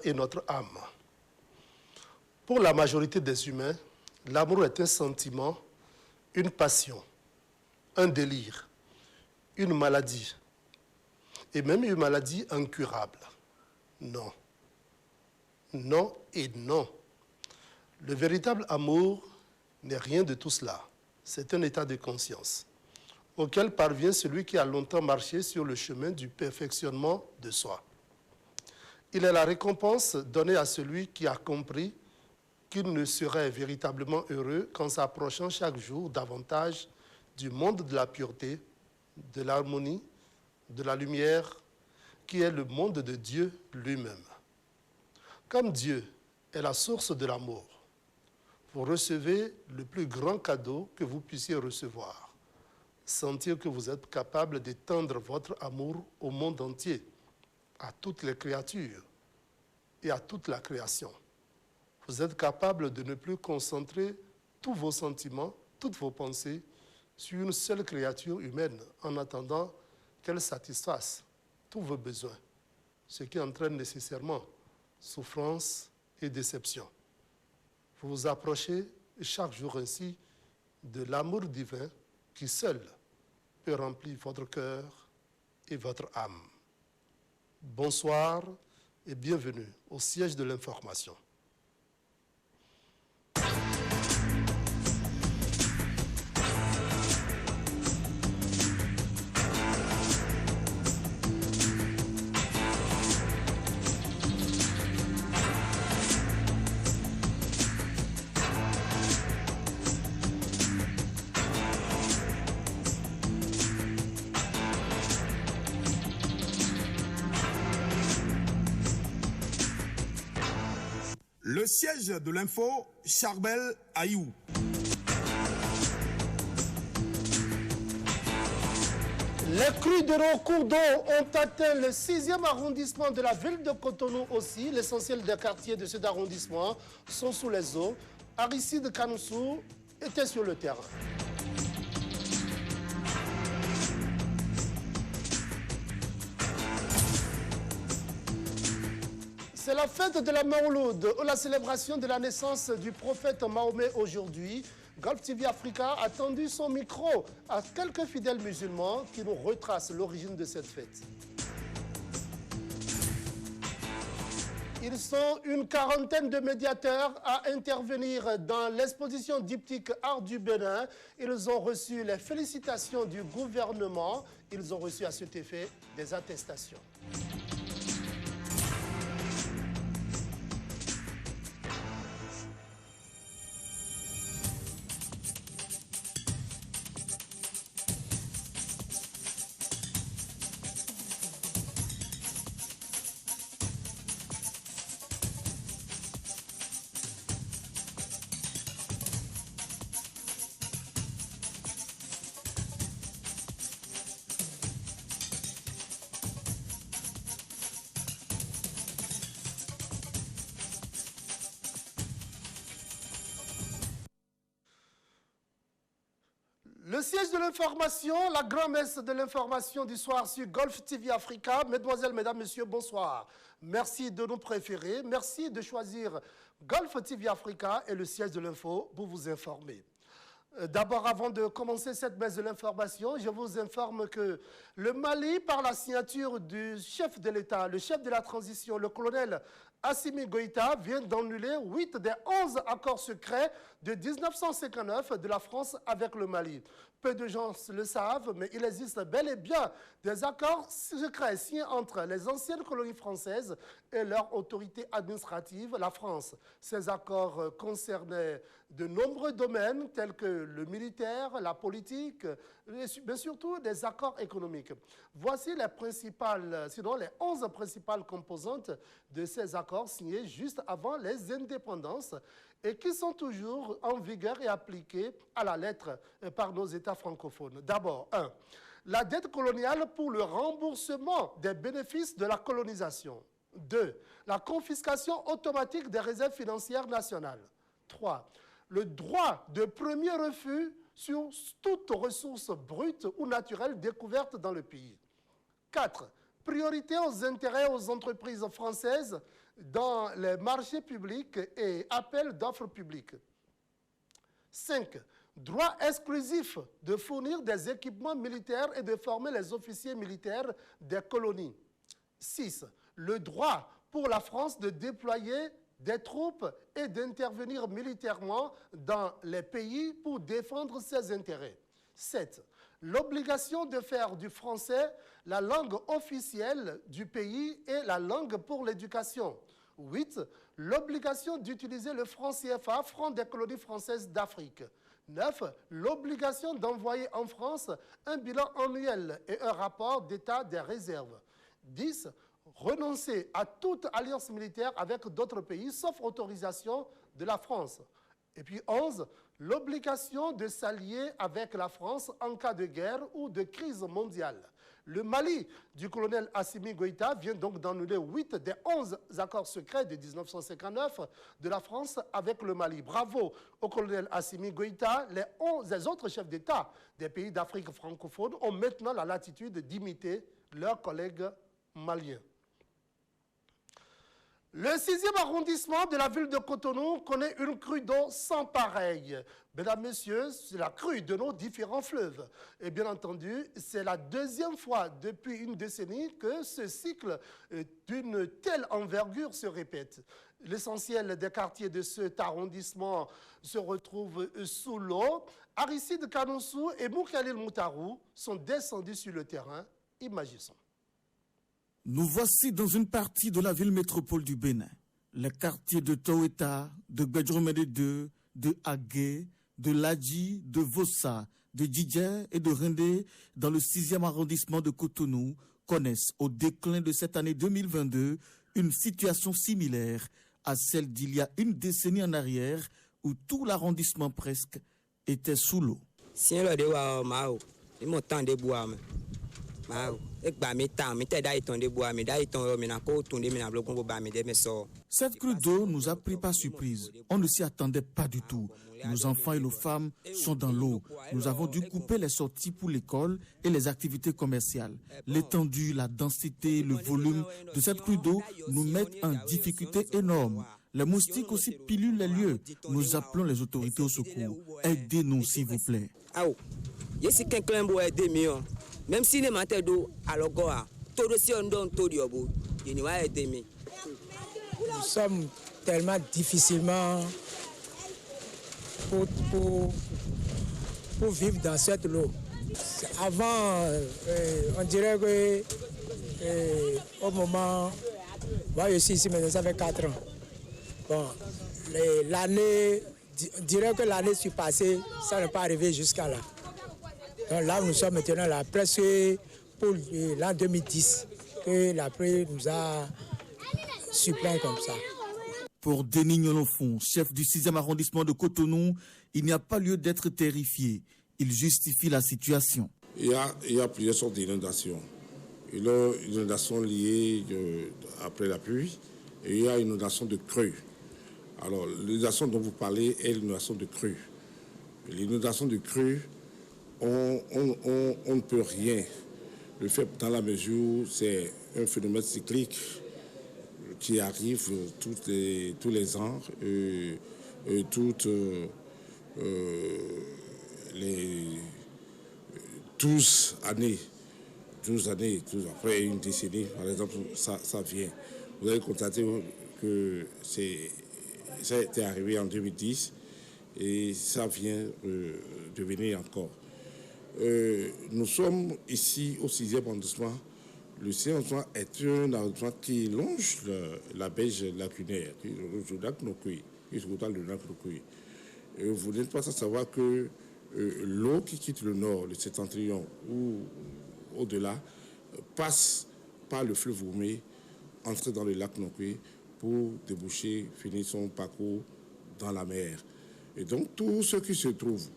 et notre âme. Pour la majorité des humains, l'amour est un sentiment, une passion, un délire, une maladie, et même une maladie incurable. Non. Non et non. Le véritable amour n'est rien de tout cela. C'est un état de conscience auquel parvient celui qui a longtemps marché sur le chemin du perfectionnement de soi. Il est la récompense donnée à celui qui a compris qu'il ne serait véritablement heureux qu'en s'approchant chaque jour davantage du monde de la pureté, de l'harmonie, de la lumière, qui est le monde de Dieu lui-même. Comme Dieu est la source de l'amour, vous recevez le plus grand cadeau que vous puissiez recevoir. Sentir que vous êtes capable d'étendre votre amour au monde entier, à toutes les créatures et à toute la création. Vous êtes capable de ne plus concentrer tous vos sentiments, toutes vos pensées sur une seule créature humaine en attendant qu'elle satisfasse tous vos besoins, ce qui entraîne nécessairement souffrance et déception. Vous vous approchez chaque jour ainsi de l'amour divin qui seul peut remplir votre cœur et votre âme. Bonsoir et bienvenue au siège de l'information. Le siège de l'info, Charbel Aïou. Les crues de cours d'eau ont atteint le 6e arrondissement de la ville de Cotonou aussi. L'essentiel des quartiers de cet arrondissement sont sous les eaux. Aristide Kanoussou était sur le terrain. C'est la fête de la Mawlud, ou la célébration de la naissance du prophète Mahomet aujourd'hui. Golf TV Africa a tendu son micro à quelques fidèles musulmans qui nous retracent l'origine de cette fête. Ils sont une quarantaine de médiateurs à intervenir dans l'exposition diptyque Art du Bénin. Ils ont reçu les félicitations du gouvernement. Ils ont reçu à cet effet des attestations. Le siège de l'information, la grand-messe de l'information du soir sur Golf TV Africa. Mesdemoiselles, mesdames, messieurs, bonsoir. Merci de nous préférer. Merci de choisir Golf TV Africa et le siège de l'info pour vous informer. D'abord, avant de commencer cette messe de l'information, je vous informe que le Mali, par la signature du chef de l'État, le chef de la transition, le colonel Assimi Goïta, vient d'annuler 8 des 11 accords secrets de 1959 de la France avec le Mali. Peu de gens le savent, mais il existe bel et bien des accords secrets signés entre les anciennes colonies françaises et leur autorité administrative, la France. Ces accords concernaient de nombreux domaines tels que le militaire, la politique, mais surtout des accords économiques. Voici les principales, sinon les 11 principales composantes de ces accords signés juste avant les indépendances et qui sont toujours en vigueur et appliqués à la lettre par nos États francophones. D'abord, 1. La dette coloniale pour le remboursement des bénéfices de la colonisation. 2. La confiscation automatique des réserves financières nationales. 3. Le droit de premier refus sur toute ressource brute ou naturelle découverte dans le pays. 4. Priorité aux intérêts aux entreprises françaises dans les marchés publics et appels d'offres publiques. 5. Droit exclusif de fournir des équipements militaires et de former les officiers militaires des colonies. 6. Le droit pour la France de déployer des troupes et d'intervenir militairement dans les pays pour défendre ses intérêts. 7. L'obligation de faire du français la langue officielle du pays et la langue pour l'éducation. 8. L'obligation d'utiliser le franc CFA, franc des colonies françaises d'Afrique. 9. L'obligation d'envoyer en France un bilan annuel et un rapport d'état des réserves. 10. Renoncer à toute alliance militaire avec d'autres pays, sauf autorisation de la France. Et puis 11. L'obligation de s'allier avec la France en cas de guerre ou de crise mondiale. Le Mali du colonel Assimi Goïta vient donc d'annuler 8 des 11 accords secrets de 1959 de la France avec le Mali. Bravo au colonel Assimi Goïta. Les autres chefs d'État des pays d'Afrique francophone ont maintenant la latitude d'imiter leurs collègues maliens. Le 6e arrondissement de la ville de Cotonou connaît une crue d'eau sans pareille. Mesdames, Messieurs, c'est la crue de nos différents fleuves. Et bien entendu, c'est la deuxième fois depuis une décennie que ce cycle d'une telle envergure se répète. L'essentiel des quartiers de cet arrondissement se retrouve sous l'eau. Aristide Kanoussou et Moukalil Moutarou sont descendus sur le terrain. Imaginons. Nous voici dans une partie de la ville métropole du Bénin. Les quartiers de Toeta, de Gbedjomede 2, de Agué, de Ladji, de Vossa, de Djidjer et de Rindé, dans le 6e arrondissement de Cotonou, connaissent au déclin de cette année 2022 une situation similaire à celle d'il y a une décennie en arrière où tout l'arrondissement presque était sous l'eau. Cette crue d'eau nous a pris par surprise. On ne s'y attendait pas du tout. Nos enfants et nos femmes sont dans l'eau. Nous avons dû couper les sorties pour l'école et les activités commerciales. L'étendue, la densité, le volume de cette crue d'eau nous mettent en difficulté énorme. Les moustiques aussi pilulent les lieux. Nous appelons les autorités au secours. Aidez-nous, s'il vous plaît. Même si les matins d'eau à l'Ogoa, tout aussi on donne tout diobo, il n'y a pas. Nous sommes tellement difficilement pour vivre dans cette eau. Avant, on dirait que au moment, moi je suis ici maintenant, ça fait 4 ans. Bon, l'année, on dirait que l'année surpassée, ça n'est pas arrivé jusqu'à là. Donc là, nous sommes maintenant là, presque pour l'an 2010, que la pluie nous a suppléé comme ça. Pour Denis Nolofon, chef du 6e arrondissement de Cotonou, il n'y a pas lieu d'être terrifié. Il justifie la situation. Il y a plusieurs sortes d'inondations. Il y a une inondation liée après la pluie et il y a une inondation de crue. Alors, l'inondation dont vous parlez est l'inondation de crue. L'inondation de crue, on ne peut rien le faire dans la mesure où c'est un phénomène cyclique qui arrive tous les ans, toutes les 12 années, après une décennie, par exemple, ça vient. Vous allez constater que ça a été arrivé en 2010 et ça vient de venir encore. Nous sommes ici au 6e arrondissement. Le 6e arrondissement est un arrondissement qui longe la berge lacunaire, qui longe le lac Nokui, qui se retrouve le lac Nokui. Vous n'êtes pas sans savoir que l'eau qui quitte le nord, le septentrion ou au-delà, passe par le fleuve Oumé, entre dans le lac Nokui pour déboucher, finir son parcours dans la mer. Et donc, tous ceux qui se trouvent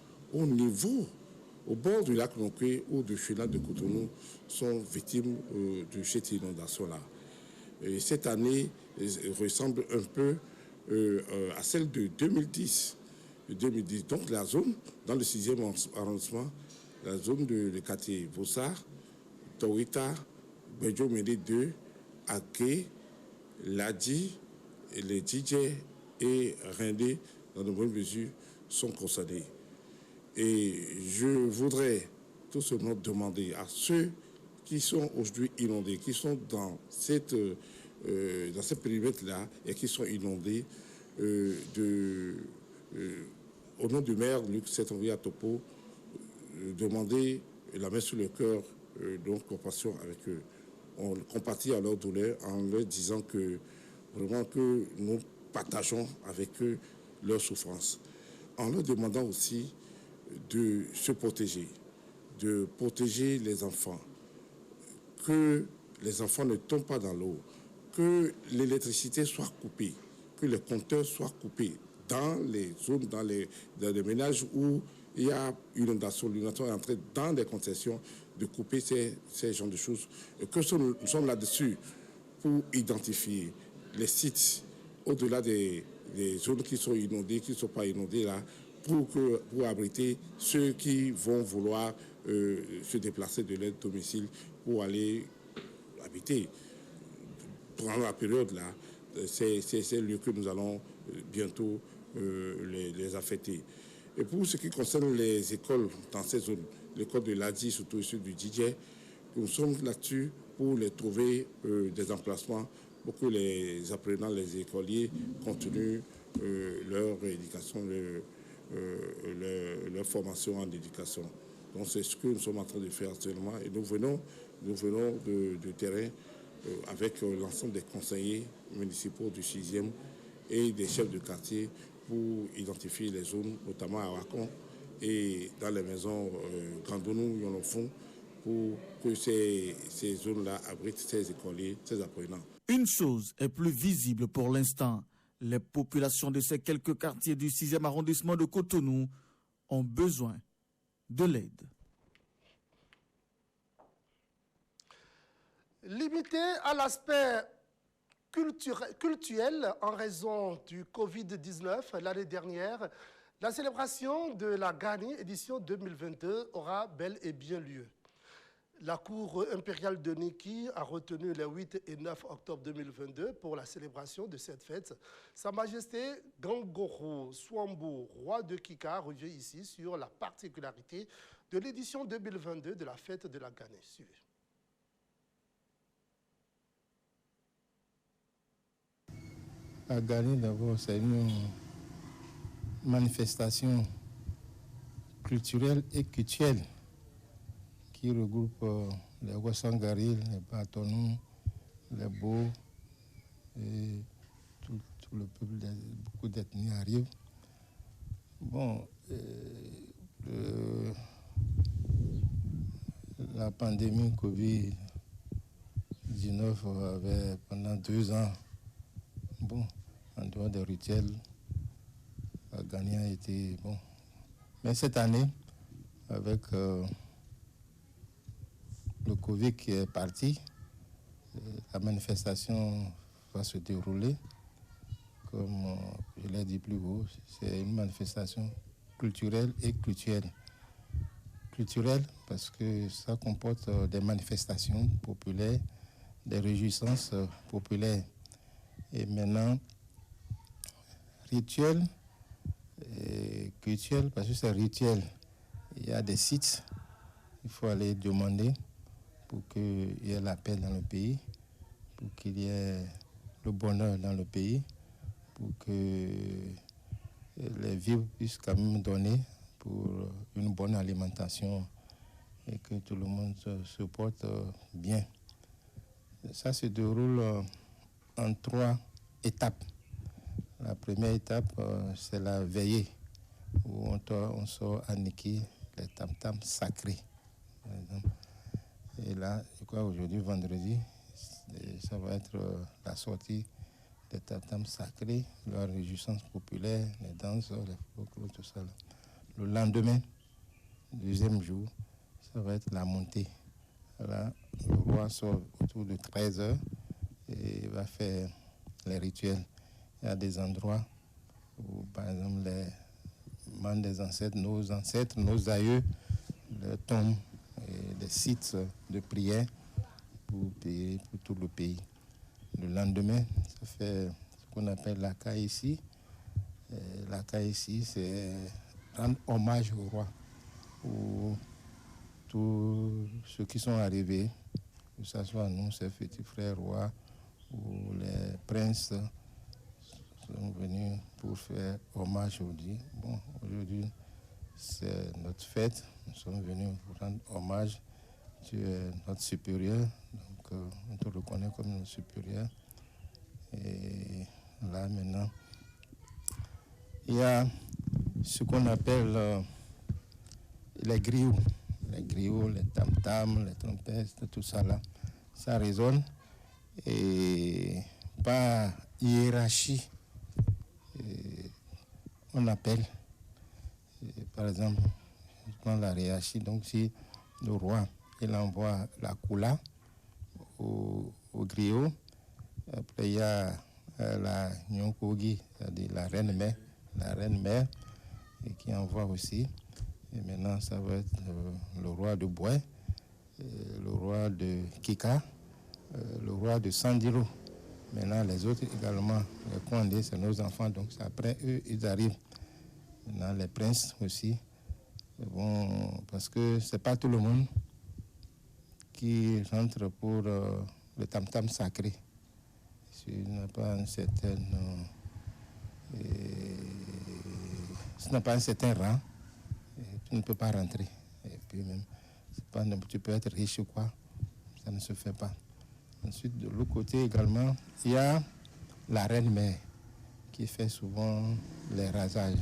au bord du lac Nokui ou du chenal de Cotonou sont victimes de cette inondation-là. Et cette année ressemble un peu à celle de 2010. Donc la zone, dans le 6e arrondissement, la zone de quartier Vossar, Toita, Gbedjomede 2, Aké, Ladji, les DJ et Rindé, dans de bonnes mesures, sont concernés. Et je voudrais tout simplement demander à ceux qui sont aujourd'hui inondés, qui sont dans ce périmètre-là et qui sont inondés, au nom du maire Luc Saint-Henri Topo, demander la main sur le cœur, donc compassion avec eux. On compatit à leur douleur en leur disant que vraiment que nous partageons avec eux leur souffrance. En leur demandant aussi de se protéger, de protéger les enfants, que les enfants ne tombent pas dans l'eau, que l'électricité soit coupée, que les compteurs soient coupés dans les zones, dans les ménages où il y a inondation. L'inondation est entrée dans des concessions, de couper ces genres de choses. Et que nous sommes là-dessus pour identifier les sites au-delà des zones qui sont inondées, qui ne sont pas inondées là, pour abriter ceux qui vont vouloir se déplacer de leur domicile pour aller habiter. Pendant la période là, c'est le lieu que nous allons bientôt les affecter. Et pour ce qui concerne les écoles dans ces zones, l'école de l'ADI, surtout ceux du DJ, nous sommes là-dessus pour les trouver des emplacements pour que les apprenants, les écoliers continuent leur éducation, leur formation en éducation. Donc c'est ce que nous sommes en train de faire actuellement et nous venons du terrain avec l'ensemble des conseillers municipaux du 6e et des chefs de quartier pour identifier les zones, notamment à Wakon et dans les maisons Grandounou, Yonofon, pour que ces zones-là abritent ces écoliers, ces apprenants. Une chose est plus visible pour l'instant. Les populations de ces quelques quartiers du 6e arrondissement de Cotonou ont besoin de l'aide. Limité à l'aspect culturel en raison du Covid-19 l'année dernière, la célébration de la Gani édition 2022 aura bel et bien lieu. La Cour impériale de Niki a retenu les 8 et 9 octobre 2022 pour la célébration de cette fête. Sa Majesté Gangoro Swambo, roi de Kika, revient ici sur la particularité de l'édition 2022 de la fête de la Gani. Suivez. La Gani, d'abord, c'est une manifestation culturelle et culturelle qui regroupe les Wassangaril, les Batonou, les Beaux, et tout le peuple, beaucoup d'ethnies arrivent. Bon, la pandémie Covid-19 avait pendant 2 ans, bon, en dehors des rituels, la Gani a été bon. Mais cette année, avec le Covid qui est parti, la manifestation va se dérouler. Comme je l'ai dit plus haut, c'est une manifestation culturelle et culturelle. Culturelle parce que ça comporte des manifestations populaires, des réjouissances populaires. Et maintenant, rituel et culturel, parce que c'est rituel. Il y a des sites, il faut aller demander pour qu'il y ait la paix dans le pays, pour qu'il y ait le bonheur dans le pays, pour que les vivres puissent quand même donner pour une bonne alimentation et que tout le monde se porte bien. Ça se déroule en 3 étapes. La première étape, c'est la veillée, où on sort à Niki les tam-tams sacrés. Par exemple. Et là, je crois aujourd'hui, vendredi, ça va être la sortie des tam-tams sacrés, la réjouissance populaire, les danses, les folklores, tout ça. Le lendemain, deuxième jour, ça va être la montée. Là, le roi sort autour de 13h et va faire les rituels. Il y a des endroits où, par exemple, les membres des ancêtres, nos aïeux, les tombes et les sites de prière pour tout le pays. Le lendemain, ça fait qu'on appelle la ici. La ici, c'est rendre hommage au roi, ou tous ceux qui sont arrivés, que ce soit nous, ses petits frères rois, ou les princes, sont venus pour faire hommage aujourd'hui. Bon, aujourd'hui, c'est notre fête. Nous sommes venus pour rendre hommage. Tu es notre supérieur, donc on te reconnaît comme notre supérieur. Et là, maintenant, il y a ce qu'on appelle les griots. Les griots, les tam-tams, les trompettes, tout ça là. Ça résonne. Et par hiérarchie, on appelle, par exemple, je prends la hiérarchie, donc si le roi, il envoie la koula au griot, après il y a la Nyonkogi, c'est-à-dire la reine-mère, et qui envoie aussi. Et maintenant, ça va être le roi de Bois, le roi de Kika, le roi de Sandiro. Maintenant, les autres également, les Kondé, c'est nos enfants, donc après eux, ils arrivent. Maintenant, les princes aussi. Bon, parce que ce n'est pas tout le monde qui rentre pour le tam-tam sacré. Si tu n'as pas un certain, rang, tu ne peux pas rentrer. Et puis même, pas, tu peux être riche ou quoi, ça ne se fait pas. Ensuite, de l'autre côté également, il y a la reine-mère qui fait souvent les rasages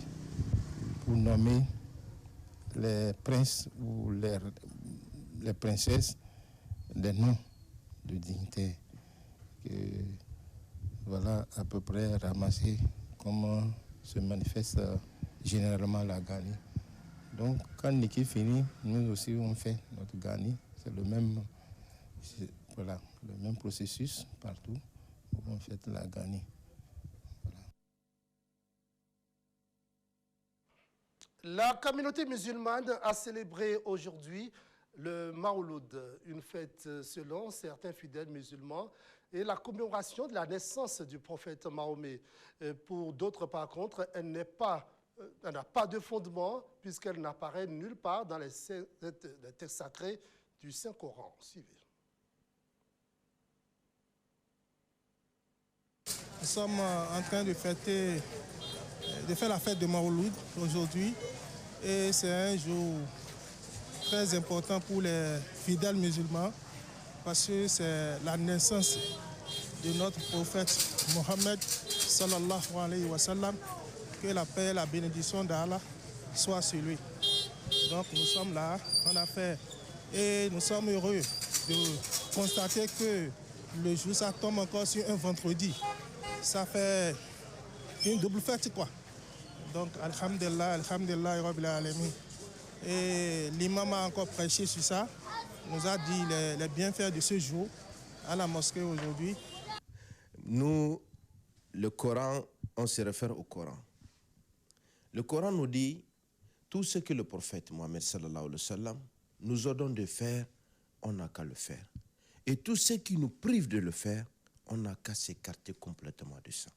pour nommer les princes ou les princesses des noms de dignitaires. Voilà à peu près ramassé comment se manifeste généralement la Gani. Donc, quand Niki finit, nous aussi on fait notre Gani. C'est le même, voilà, le même processus partout où on fait la Gani. Voilà. La communauté musulmane a célébré aujourd'hui le Maouloud, une fête selon certains fidèles musulmans, et la commémoration de la naissance du prophète Mahomet. Pour d'autres, par contre, elle n'a pas de fondement puisqu'elle n'apparaît nulle part dans les textes sacrés du Saint-Coran. Suivez. Nous sommes en train de faire la fête de Maouloud aujourd'hui, et c'est un jour très important pour les fidèles musulmans parce que c'est la naissance de notre prophète Mohammed sallallahu alayhi wa sallam, que la paix et la bénédiction d'Allah soient sur lui. Donc nous sommes là, on a fait, et nous sommes heureux de constater que le jour, ça tombe encore sur un vendredi. Ça fait une double fête, quoi. Donc, alhamdulillah, alhamdulillah, rabbil alamin. Et l'imam a encore prêché sur ça, nous a dit les bienfaits de ce jour à la mosquée aujourd'hui. Nous, le Coran, on se réfère au Coran. Le Coran nous dit tout ce que le prophète Mohammed sallallahu alayhi wa sallam nous ordonne de faire, on n'a qu'à le faire. Et tout ce qui nous prive de le faire, on n'a qu'à s'écarter complètement de ça.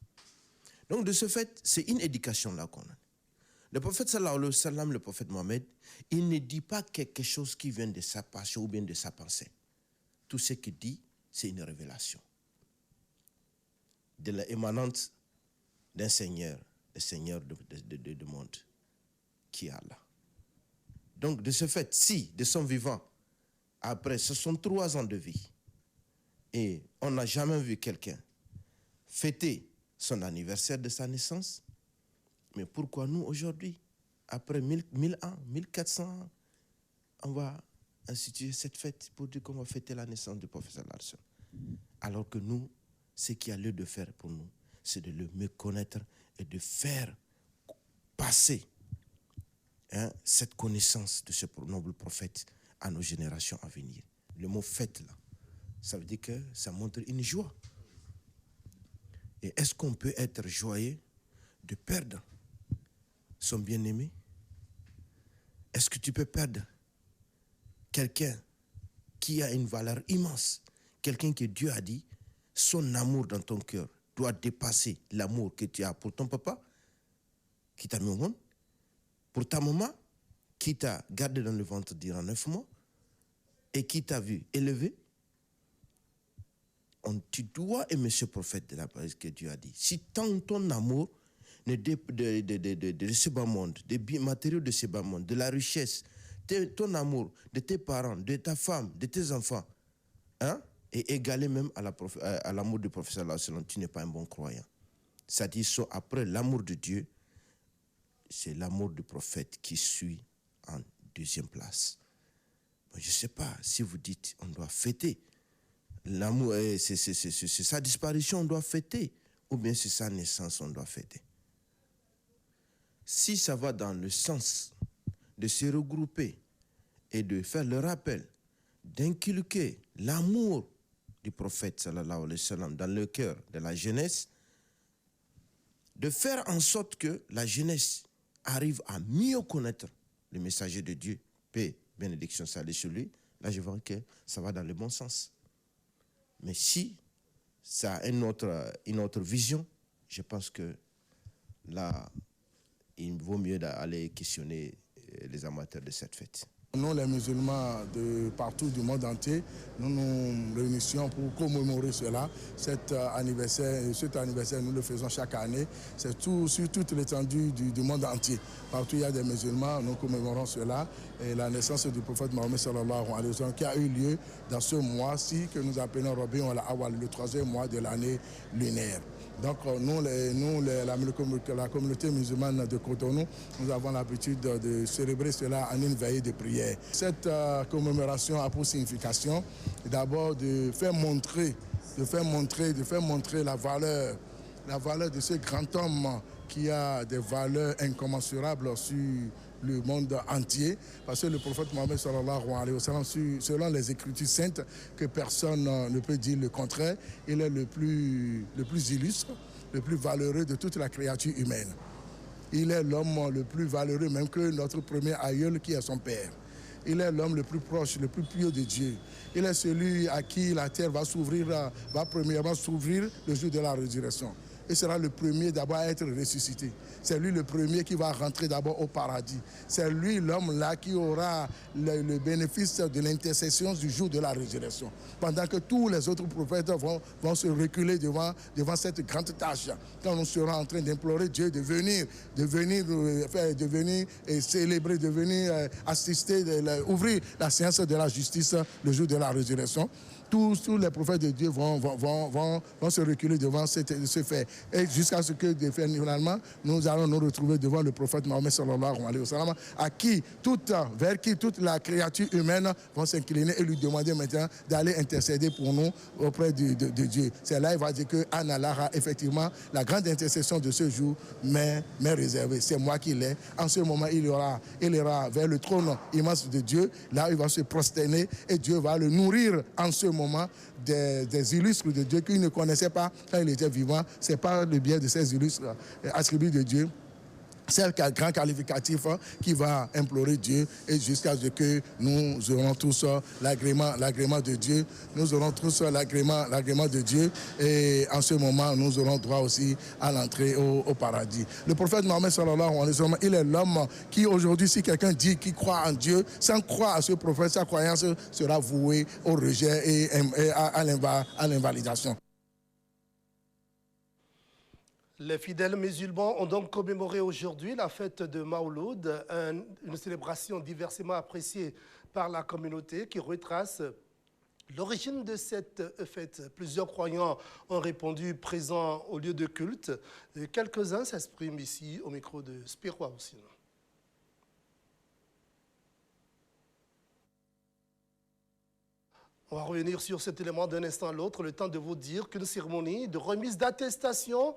Donc de ce fait, c'est une éducation là qu'on a. Le prophète sallallahu alayhi wa sallam, le prophète Mohammed, il ne dit pas quelque chose qui vient de sa passion ou bien de sa pensée. Tout ce qu'il dit, c'est une révélation de l'émanante d'un Seigneur, le Seigneur du monde, qui est Allah. Donc de ce fait, si de son vivant, après 63 ans de vie, et on n'a jamais vu quelqu'un fêter son anniversaire de sa naissance, mais pourquoi nous, aujourd'hui, après 1000 ans, 1400 ans, on va instituer cette fête pour dire qu'on va fêter la naissance du prophète Larson? Alors que nous, ce qu'il y a lieu de faire pour nous, c'est de le méconnaître et de faire passer cette connaissance de ce noble prophète à nos générations à venir. Le mot fête, là, ça veut dire que ça montre une joie. Et est-ce qu'on peut être joyeux de perdre son bien-aimé? Est-ce que tu peux perdre quelqu'un qui a une valeur immense, quelqu'un que Dieu a dit, son amour dans ton cœur doit dépasser l'amour que tu as pour ton papa, qui t'a mis au monde, pour ta maman, qui t'a gardé dans le ventre durant 9 mois, et qui t'a vu élevé. Tu dois aimer ce prophète de la parole que Dieu a dit. Si ton amour de ce bas monde, des matériaux de ce bas monde, de la richesse, ton amour de tes parents, de ta femme, de tes enfants, hein, est égalé même à l'amour du prophète sallallahu alayhi wa sallam, tu n'es pas un bon croyant. C'est-à-dire, après l'amour de Dieu, c'est l'amour du prophète qui suit en deuxième place. Bon, je ne sais pas si vous dites on doit fêter l'amour, c'est sa disparition, on doit fêter, ou bien c'est sa naissance, on doit fêter. Si ça va dans le sens de se regrouper et de faire le rappel, d'inculquer l'amour du prophète sallallahu alayhi wa sallam dans le cœur de la jeunesse, de faire en sorte que la jeunesse arrive à mieux connaître le messager de Dieu, paix, bénédiction, salut sur lui, là je vois que ça va dans le bon sens. Mais si ça a une autre vision, je pense que là, il vaut mieux d'aller questionner les amateurs de cette fête. Nous, les musulmans de partout du monde entier, nous nous réunissons pour commémorer cela. Cet anniversaire, nous le faisons chaque année. C'est sur toute l'étendue du monde entier. Partout il y a des musulmans, nous commémorons cela. Et la naissance du prophète Mohammed sallallahu alayhi wa sallam qui a eu lieu dans ce mois-ci que nous appelons Rabiul Awwal, le 3e mois de l'année lunaire. Donc la communauté musulmane de Cotonou, nous avons l'habitude de célébrer cela en une veillée de prière. Cette commémoration a pour signification d'abord de faire montrer la valeur de ce grand homme qui a des valeurs incommensurables sur le monde entier, parce que le prophète Mohammed sallallahu alayhi wa sallam, selon les Écritures saintes, que personne ne peut dire le contraire, il est le plus illustre, le plus valeureux de toute la créature humaine. Il est l'homme le plus valeureux même que notre premier aïeul qui est son père. Il est l'homme le plus proche, le plus pieux de Dieu. Il est celui à qui la terre va premièrement s'ouvrir le jour de la résurrection. Et sera le premier d'abord à être ressuscité. C'est lui le premier qui va rentrer d'abord au paradis. C'est lui l'homme là qui aura le bénéfice de l'intercession du jour de la résurrection. Pendant que tous les autres prophètes vont se reculer devant cette grande tâche. Quand nous serons en train d'implorer Dieu de venir et célébrer, de venir assister, ouvrir la séance de la justice le jour de la résurrection. Tous les prophètes de Dieu vont se reculer devant ce fait. Et jusqu'à ce que, finalement, nous allons nous retrouver devant le prophète Mohammed sallallahu alayhi wa sallam, vers qui toute la créature humaine va s'incliner et lui demander maintenant d'aller intercéder pour nous auprès de Dieu. C'est là qu'il va dire que Analara, effectivement, la grande intercession de ce jour m'est réservée. C'est moi qui l'ai. En ce moment, il ira vers le trône immense de Dieu. Là, il va se prosterner et Dieu va le nourrir en ce moment des illustres de Dieu qu'il ne connaissait pas quand il était vivant. C'est par le biais de ces illustres attributs de Dieu, c'est un grand qualificatif qui va implorer Dieu et jusqu'à ce que nous aurons tous l'agrément de Dieu. Nous aurons tous l'agrément de Dieu et en ce moment, nous aurons droit aussi à l'entrée au paradis. Le prophète Mohammed sallallahu alayhi wa sallam, il est l'homme qui aujourd'hui, si quelqu'un dit qu'il croit en Dieu, sans croire à ce prophète, sa croyance sera vouée au rejet et à l'invalidation. Les fidèles musulmans ont donc commémoré aujourd'hui la fête de Mawlud, une célébration diversement appréciée par la communauté qui retrace l'origine de cette fête. Plusieurs croyants ont répondu présents au lieu de culte. Quelques-uns s'expriment ici au micro de Spiro aussi. On va revenir sur cet élément d'un instant à l'autre, le temps de vous dire qu'une cérémonie de remise d'attestation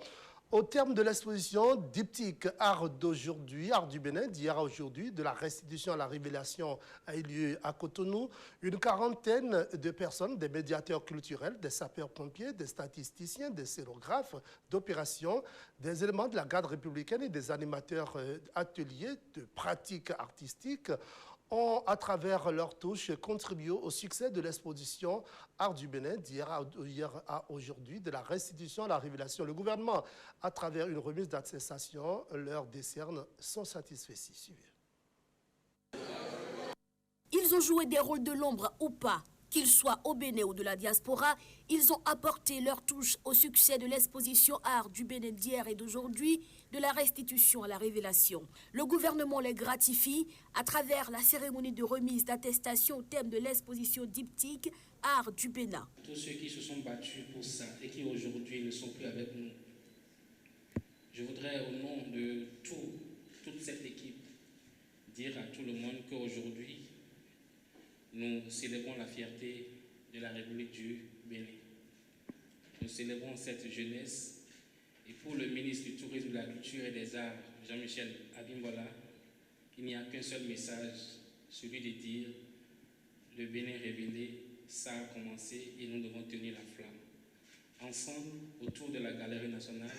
au terme de l'exposition diptyque Art d'aujourd'hui, Art du Bénin, d'hier à aujourd'hui, de la restitution à la révélation a eu lieu à Cotonou. Une quarantaine de personnes, des médiateurs culturels, des sapeurs-pompiers, des statisticiens, des scénographes d'opérations, des éléments de la garde républicaine et des animateurs ateliers de pratiques artistiques ont, à travers leur touche, contribué au succès de l'exposition Art du Bénin d'hier à aujourd'hui, de la restitution à la révélation. Le gouvernement, à travers une remise d'attestation, leur décerne son satisfecit. Suivez. Ils ont joué des rôles de l'ombre ou pas. Qu'ils soient au Bénin ou de la diaspora, ils ont apporté leur touche au succès de l'exposition Art du Bénin d'hier et d'aujourd'hui, de la restitution à la révélation. Le gouvernement les gratifie à travers la cérémonie de remise d'attestation au thème de l'exposition diptyque Art du Bénin. Tous ceux qui se sont battus pour ça et qui aujourd'hui ne sont plus avec nous, je voudrais au nom de toute cette équipe dire à tout le monde qu'aujourd'hui, nous célébrons la fierté de la République du Bénin. Nous célébrons cette jeunesse. Et pour le ministre du Tourisme, de la Culture et des Arts, Jean-Michel Abimbola, il n'y a qu'un seul message, celui de dire le Bénin révélé, ça a commencé et nous devons tenir la flamme. Ensemble, autour de la Galerie nationale,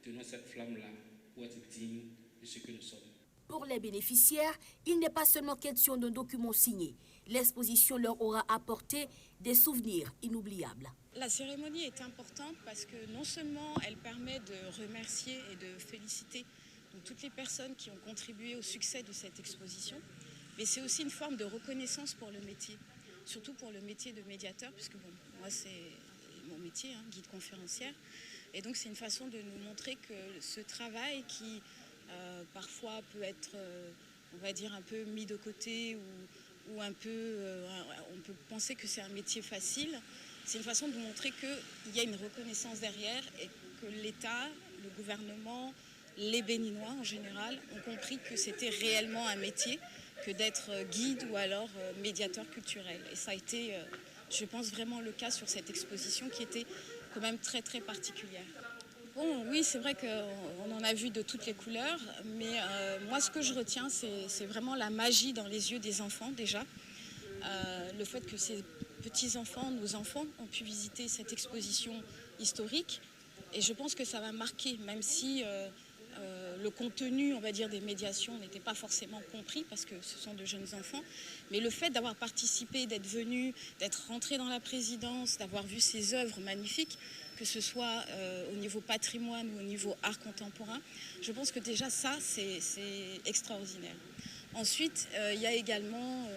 tenons cette flamme-là pour être dignes de ce que nous sommes. Pour les bénéficiaires, il n'est pas seulement question d'un document signé. L'exposition leur aura apporté des souvenirs inoubliables. La cérémonie est importante parce que non seulement elle permet de remercier et de féliciter toutes les personnes qui ont contribué au succès de cette exposition, mais c'est aussi une forme de reconnaissance pour le métier, surtout pour le métier de médiateur, puisque bon, moi c'est mon métier, guide conférencière, et donc c'est une façon de nous montrer que ce travail qui parfois peut être, on va dire, un peu mis de côté ou un peu, on peut penser que c'est un métier facile. C'est une façon de montrer qu'il y a une reconnaissance derrière et que l'État, le gouvernement, les Béninois en général ont compris que c'était réellement un métier que d'être guide ou alors médiateur culturel. Et ça a été, je pense, vraiment le cas sur cette exposition qui était quand même très très particulière. Bon, oui, c'est vrai qu'on en a vu de toutes les couleurs, mais moi ce que je retiens, c'est vraiment la magie dans les yeux des enfants déjà. Le fait que ces petits-enfants, nos enfants, ont pu visiter cette exposition historique. Et je pense que ça va marquer, même si le contenu, on va dire, des médiations n'était pas forcément compris, parce que ce sont de jeunes enfants. Mais le fait d'avoir participé, d'être venu, d'être rentré dans la présidence, d'avoir vu ces œuvres magnifiques, que ce soit au niveau patrimoine ou au niveau art contemporain, je pense que déjà ça, c'est extraordinaire. Ensuite, il y a également,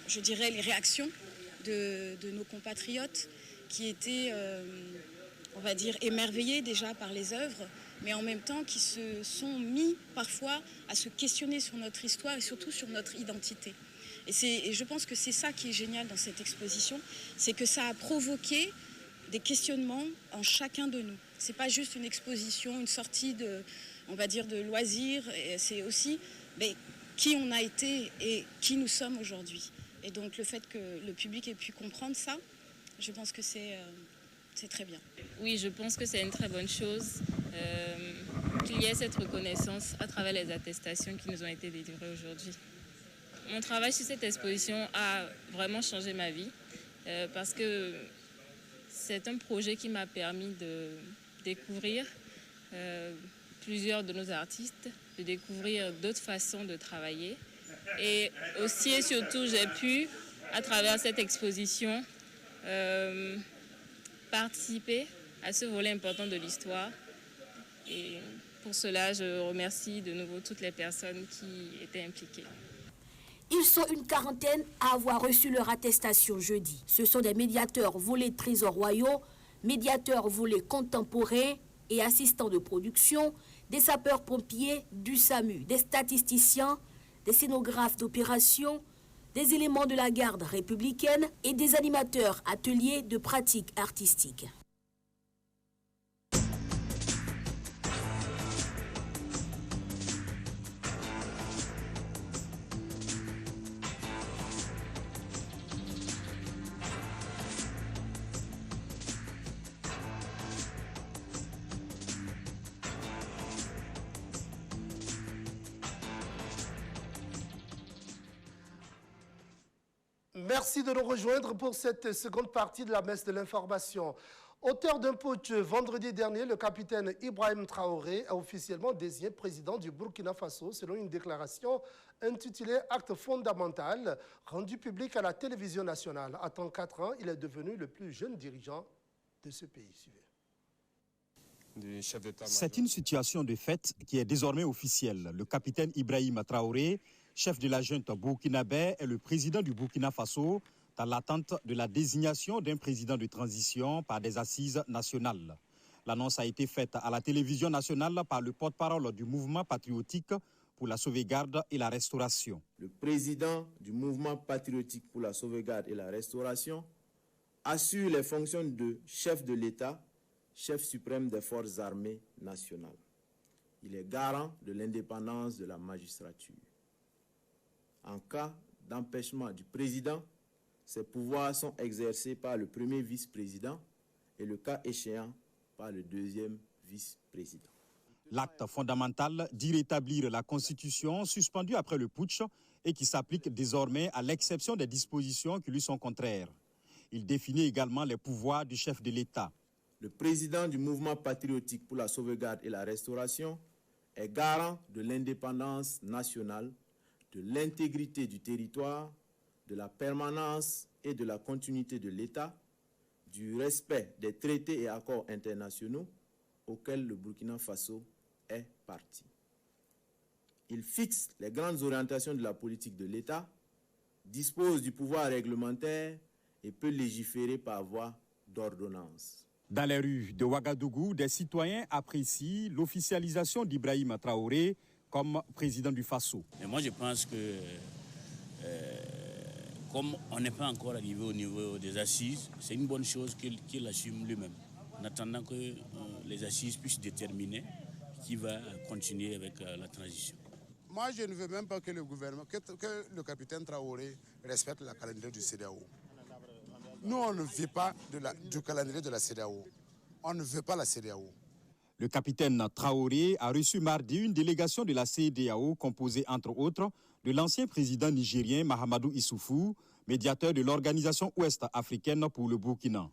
je dirais, les réactions de nos compatriotes qui étaient, on va dire, émerveillés déjà par les œuvres, mais en même temps qui se sont mis parfois à se questionner sur notre histoire et surtout sur notre identité. Et je pense que c'est ça qui est génial dans cette exposition, c'est que ça a provoqué des questionnements en chacun de nous. C'est pas juste une exposition, une sortie de, on va dire, de loisirs, c'est aussi qui on a été et qui nous sommes aujourd'hui. Et donc le fait que le public ait pu comprendre ça, je pense que c'est très bien. Oui, je pense que c'est une très bonne chose qu'il y ait cette reconnaissance à travers les attestations qui nous ont été délivrées aujourd'hui. Mon travail sur cette exposition a vraiment changé ma vie parce que c'est un projet qui m'a permis de découvrir plusieurs de nos artistes, de découvrir d'autres façons de travailler. Et aussi et surtout, j'ai pu, à travers cette exposition, participer à ce volet important de l'histoire. Et pour cela, je remercie de nouveau toutes les personnes qui étaient impliquées. Ils sont une quarantaine à avoir reçu leur attestation jeudi. Ce sont des médiateurs volets trésors royaux, médiateurs volets contemporains et assistants de production, des sapeurs-pompiers, du SAMU, des statisticiens, des scénographes d'opération, des éléments de la garde républicaine et des animateurs ateliers de pratiques artistiques. Merci de nous rejoindre pour cette seconde partie de la messe de l'information. Auteur d'un putsch vendredi dernier, le capitaine Ibrahim Traoré a officiellement désigné président du Burkina Faso selon une déclaration intitulée « Acte fondamental » rendue publique à la télévision nationale. À 34 ans, il est devenu le plus jeune dirigeant de ce pays. Suivez. C'est une situation de fait qui est désormais officielle. Le capitaine Ibrahim Traoré, chef de la junte burkinabé, est le président du Burkina Faso dans l'attente de la désignation d'un président de transition par des assises nationales. L'annonce a été faite à la télévision nationale par le porte-parole du mouvement patriotique pour la sauvegarde et la restauration. Le président du mouvement patriotique pour la sauvegarde et la restauration assure les fonctions de chef de l'État, chef suprême des forces armées nationales. Il est garant de l'indépendance de la magistrature. En cas d'empêchement du président, ses pouvoirs sont exercés par le premier vice-président et le cas échéant par le deuxième vice-président. L'acte fondamental dit rétablir la Constitution suspendue après le putsch et qui s'applique désormais à l'exception des dispositions qui lui sont contraires. Il définit également les pouvoirs du chef de l'État. Le président du mouvement patriotique pour la sauvegarde et la restauration est garant de l'indépendance nationale, de l'intégrité du territoire, de la permanence et de la continuité de l'État, du respect des traités et accords internationaux auxquels le Burkina Faso est partie. Il fixe les grandes orientations de la politique de l'État, dispose du pouvoir réglementaire et peut légiférer par voie d'ordonnance. Dans les rues de Ouagadougou, des citoyens apprécient l'officialisation d'Ibrahim Traoré comme président du Faso. Mais moi, je pense que comme on n'est pas encore arrivé au niveau des assises, c'est une bonne chose qu'il assume lui-même, en attendant que les assises puissent déterminer qui va continuer avec la transition. Moi, je ne veux même pas que le gouvernement, que le capitaine Traoré respecte la calendrier du CEDEAO. Nous, on ne veut pas du calendrier de la CEDEAO. On ne veut pas la CEDEAO. Le capitaine Traoré a reçu mardi une délégation de la CEDEAO composée, entre autres, de l'ancien président nigérien Mahamadou Issoufou, médiateur de l'Organisation ouest-africaine pour le Burkina.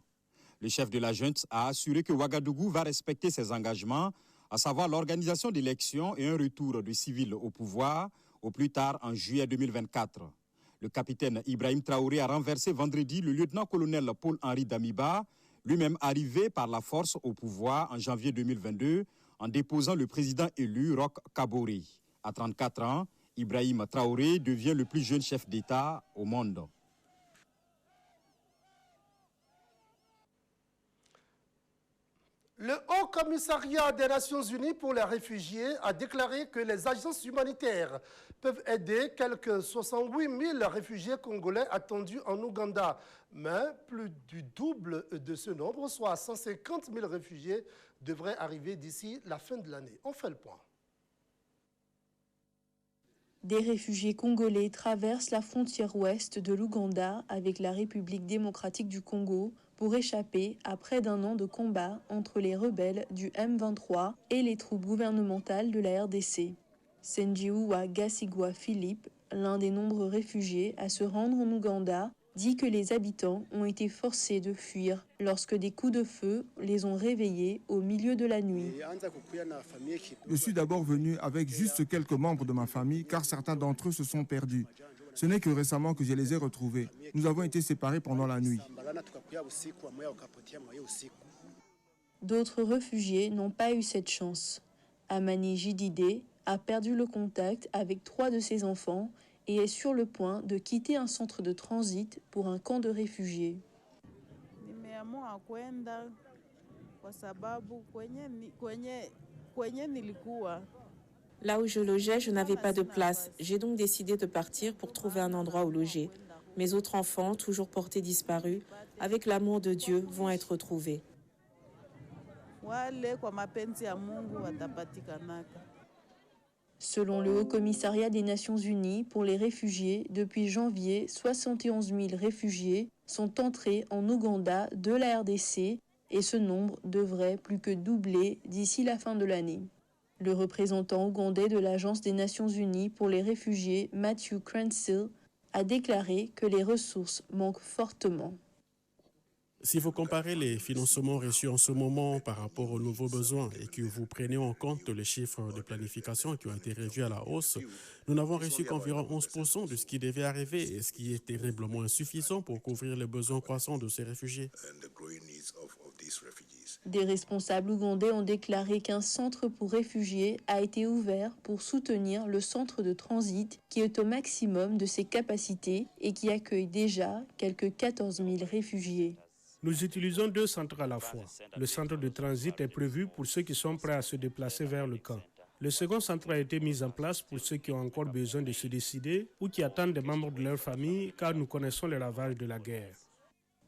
Le chef de la junte a assuré que Ouagadougou va respecter ses engagements, à savoir l'organisation d'élections et un retour de civils au pouvoir, au plus tard en juillet 2024. Le capitaine Ibrahim Traoré a renversé vendredi le lieutenant-colonel Paul-Henri Damiba, lui-même arrivé par la force au pouvoir en janvier 2022, en déposant le président élu Roch Kaboré. À 34 ans, Ibrahim Traoré devient le plus jeune chef d'État au monde. Le Haut Commissariat des Nations Unies pour les réfugiés a déclaré que les agences humanitaires peuvent aider quelques 68 000 réfugiés congolais attendus en Ouganda. Mais plus du double de ce nombre, soit 150 000 réfugiés, devraient arriver d'ici la fin de l'année. On fait le point. Des réfugiés congolais traversent la frontière ouest de l'Ouganda avec la République démocratique du Congo pour échapper à près d'un an de combat entre les rebelles du M23 et les troupes gouvernementales de la RDC. Senjiwa Gasigwa Philippe, l'un des nombreux réfugiés à se rendre en Ouganda, dit que les habitants ont été forcés de fuir lorsque des coups de feu les ont réveillés au milieu de la nuit. Je suis d'abord venu avec juste quelques membres de ma famille car certains d'entre eux se sont perdus. Ce n'est que récemment que je les ai retrouvés. Nous avons été séparés pendant la nuit. D'autres réfugiés n'ont pas eu cette chance. Amani Jidide a perdu le contact avec 3 de ses enfants et est sur le point de quitter un centre de transit pour un camp de réfugiés. Là où je logeais, je n'avais pas de place. J'ai donc décidé de partir pour trouver un endroit où loger. Mes autres enfants, toujours portés disparus, avec l'amour de Dieu, vont être retrouvés. Selon le Haut Commissariat des Nations Unies pour les réfugiés, depuis janvier, 71 000 réfugiés sont entrés en Ouganda de la RDC et ce nombre devrait plus que doubler d'ici la fin de l'année. Le représentant ougandais de l'Agence des Nations Unies pour les réfugiés, Matthew Cransill, a déclaré que les ressources manquent fortement. Si vous comparez les financements reçus en ce moment par rapport aux nouveaux besoins et que vous prenez en compte les chiffres de planification qui ont été revus à la hausse, nous n'avons reçu qu'environ 11% de ce qui devait arriver et ce qui est terriblement insuffisant pour couvrir les besoins croissants de ces réfugiés. Des responsables ougandais ont déclaré qu'un centre pour réfugiés a été ouvert pour soutenir le centre de transit qui est au maximum de ses capacités et qui accueille déjà quelques 14 000 réfugiés. Nous utilisons 2 centres à la fois. Le centre de transit est prévu pour ceux qui sont prêts à se déplacer vers le camp. Le second centre a été mis en place pour ceux qui ont encore besoin de se décider ou qui attendent des membres de leur famille car nous connaissons les ravages de la guerre.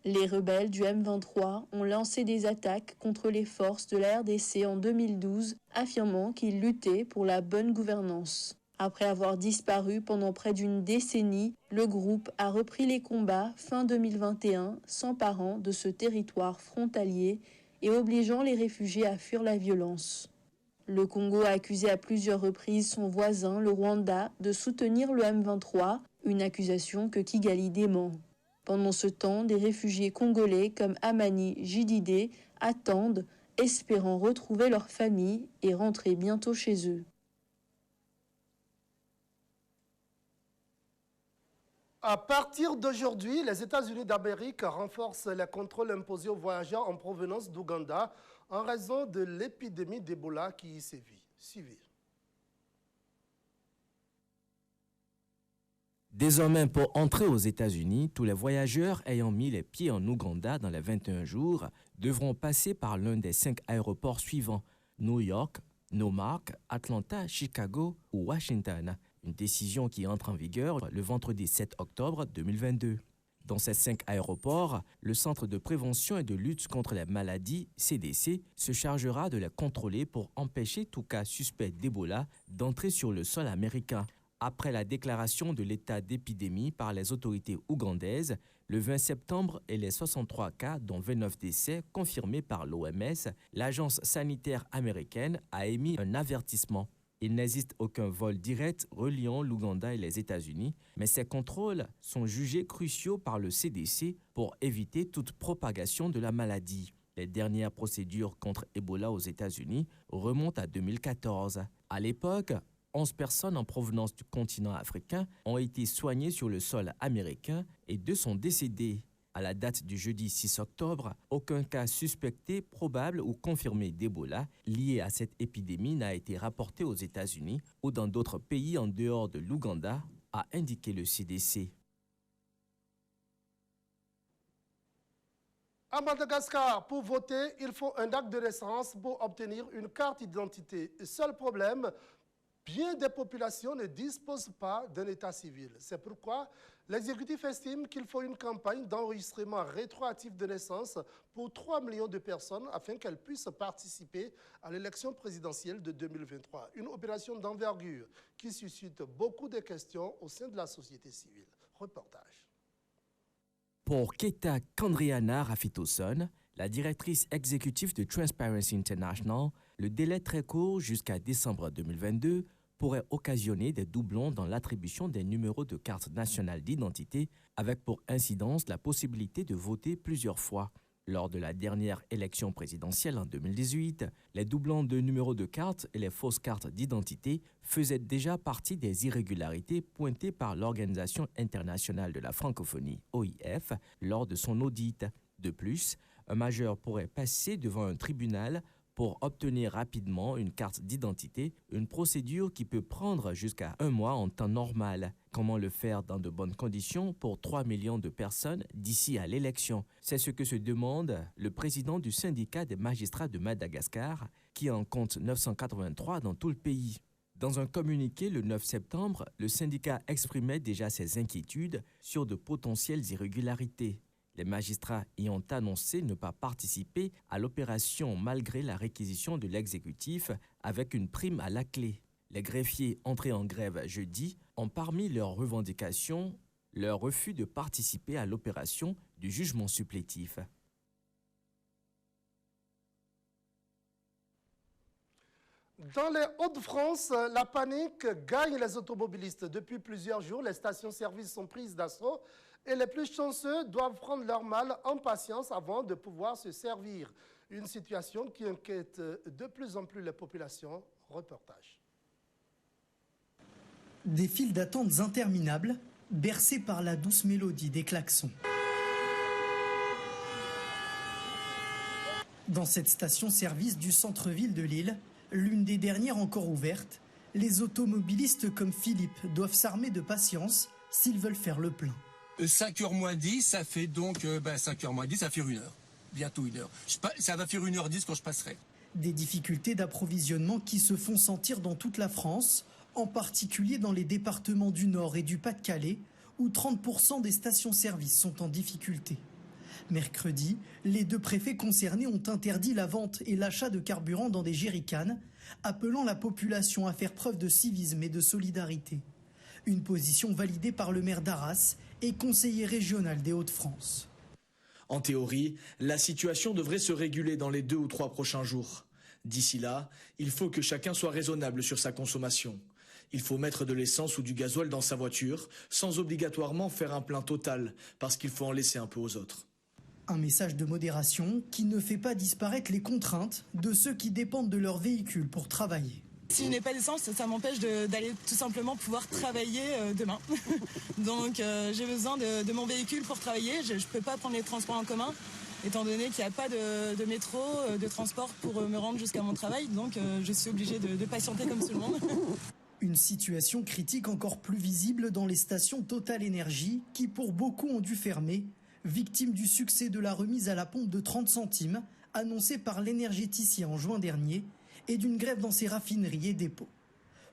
Les rebelles du M23 ont lancé des attaques contre les forces de la RDC en 2012, affirmant qu'ils luttaient pour la bonne gouvernance. Après avoir disparu pendant près d'une décennie, le groupe a repris les combats fin 2021, s'emparant de ce territoire frontalier et obligeant les réfugiés à fuir la violence. Le Congo a accusé à plusieurs reprises son voisin, le Rwanda, de soutenir le M23, une accusation que Kigali dément. Pendant ce temps, des réfugiés congolais comme Amani Jidide attendent, espérant retrouver leur famille et rentrer bientôt chez eux. À partir d'aujourd'hui, les États-Unis d'Amérique renforcent les contrôles imposés aux voyageurs en provenance d'Ouganda en raison de l'épidémie d'Ebola qui y sévit. Suivez. Désormais, pour entrer aux États-Unis, tous les voyageurs ayant mis les pieds en Ouganda dans les 21 jours devront passer par l'un des 5 aéroports suivants, New York, Newark, Atlanta, Chicago ou Washington. Une décision qui entre en vigueur le vendredi 7 octobre 2022. Dans ces 5 aéroports, le Centre de prévention et de lutte contre les maladies, CDC, se chargera de les contrôler pour empêcher tout cas suspect d'Ebola d'entrer sur le sol américain. Après la déclaration de l'état d'épidémie par les autorités ougandaises, le 20 septembre et les 63 cas, dont 29 décès, confirmés par l'OMS, l'agence sanitaire américaine a émis un avertissement. Il n'existe aucun vol direct reliant l'Ouganda et les États-Unis, mais ces contrôles sont jugés cruciaux par le CDC pour éviter toute propagation de la maladie. Les dernières procédures contre Ebola aux États-Unis remontent à 2014. À l'époque, 11 personnes en provenance du continent africain ont été soignées sur le sol américain et 2 sont décédées. À la date du jeudi 6 octobre, aucun cas suspecté, probable ou confirmé d'Ebola lié à cette épidémie n'a été rapporté aux États-Unis ou dans d'autres pays en dehors de l'Ouganda, a indiqué le CDC. À Madagascar, pour voter, il faut un acte de naissance pour obtenir une carte d'identité. Seul problème, bien des populations ne disposent pas d'un état civil. C'est pourquoi l'exécutif estime qu'il faut une campagne d'enregistrement rétroactif de naissance pour 3 millions de personnes afin qu'elles puissent participer à l'élection présidentielle de 2023. Une opération d'envergure qui suscite beaucoup de questions au sein de la société civile. Reportage. Pour Keta Kandriana Rafitoson, la directrice exécutive de Transparency International, le délai très court jusqu'à décembre 2022 pourrait occasionner des doublons dans l'attribution des numéros de carte nationale d'identité, avec pour incidence la possibilité de voter plusieurs fois. Lors de la dernière élection présidentielle en 2018, les doublons de numéros de carte et les fausses cartes d'identité faisaient déjà partie des irrégularités pointées par l'Organisation internationale de la francophonie, OIF, lors de son audit. De plus, un majeur pourrait passer devant un tribunal pour obtenir rapidement une carte d'identité, une procédure qui peut prendre jusqu'à 1 mois en temps normal. Comment le faire dans de bonnes conditions pour 3 millions de personnes d'ici à l'élection? C'est ce que se demande le président du syndicat des magistrats de Madagascar, qui en compte 983 dans tout le pays. Dans un communiqué le 9 septembre, le syndicat exprimait déjà ses inquiétudes sur de potentielles irrégularités. Les magistrats y ont annoncé ne pas participer à l'opération malgré la réquisition de l'exécutif avec une prime à la clé. Les greffiers entrés en grève jeudi ont parmi leurs revendications leur refus de participer à l'opération du jugement supplétif. Dans les Hauts-de-France, la panique gagne les automobilistes. Depuis plusieurs jours, les stations-service sont prises d'assaut Et les plus chanceux doivent prendre leur mal en patience avant de pouvoir se servir. Une situation qui inquiète de plus en plus les populations. Reportage. Des files d'attente interminables, bercées par la douce mélodie des klaxons. Dans cette station-service du centre-ville de Lille, l'une des dernières encore ouvertes, les automobilistes comme Philippe doivent s'armer de patience s'ils veulent faire le plein. 5h moins 10, ça fait donc 5h moins 10, ça fait 1 heure. Bientôt 1 heure. Ça va faire 1h10 quand je passerai. Des difficultés d'approvisionnement qui se font sentir dans toute la France, en particulier dans les départements du Nord et du Pas-de-Calais, où 30% des stations-service sont en difficulté. Mercredi, les 2 préfets concernés ont interdit la vente et l'achat de carburant dans des jerrycans, appelant la population à faire preuve de civisme et de solidarité. Une position validée par le maire d'Arras et conseiller régional des Hauts-de-France. En théorie, la situation devrait se réguler dans les 2 ou 3 prochains jours. D'ici là, il faut que chacun soit raisonnable sur sa consommation. Il faut mettre de l'essence ou du gasoil dans sa voiture, sans obligatoirement faire un plein total, parce qu'il faut en laisser un peu aux autres. Un message de modération qui ne fait pas disparaître les contraintes de ceux qui dépendent de leur véhicule pour travailler. Si je n'ai pas d'essence, ça m'empêche d'aller tout simplement pouvoir travailler demain. Donc j'ai besoin de mon véhicule pour travailler. Je ne peux pas prendre les transports en commun, étant donné qu'il n'y a pas de métro, de transport pour me rendre jusqu'à mon travail. Donc je suis obligée de patienter comme tout le monde. Une situation critique encore plus visible dans les stations Total Énergie qui pour beaucoup ont dû fermer, victimes du succès de la remise à la pompe de 30 centimes annoncée par l'énergéticien en juin dernier, et d'une grève dans ses raffineries et dépôts.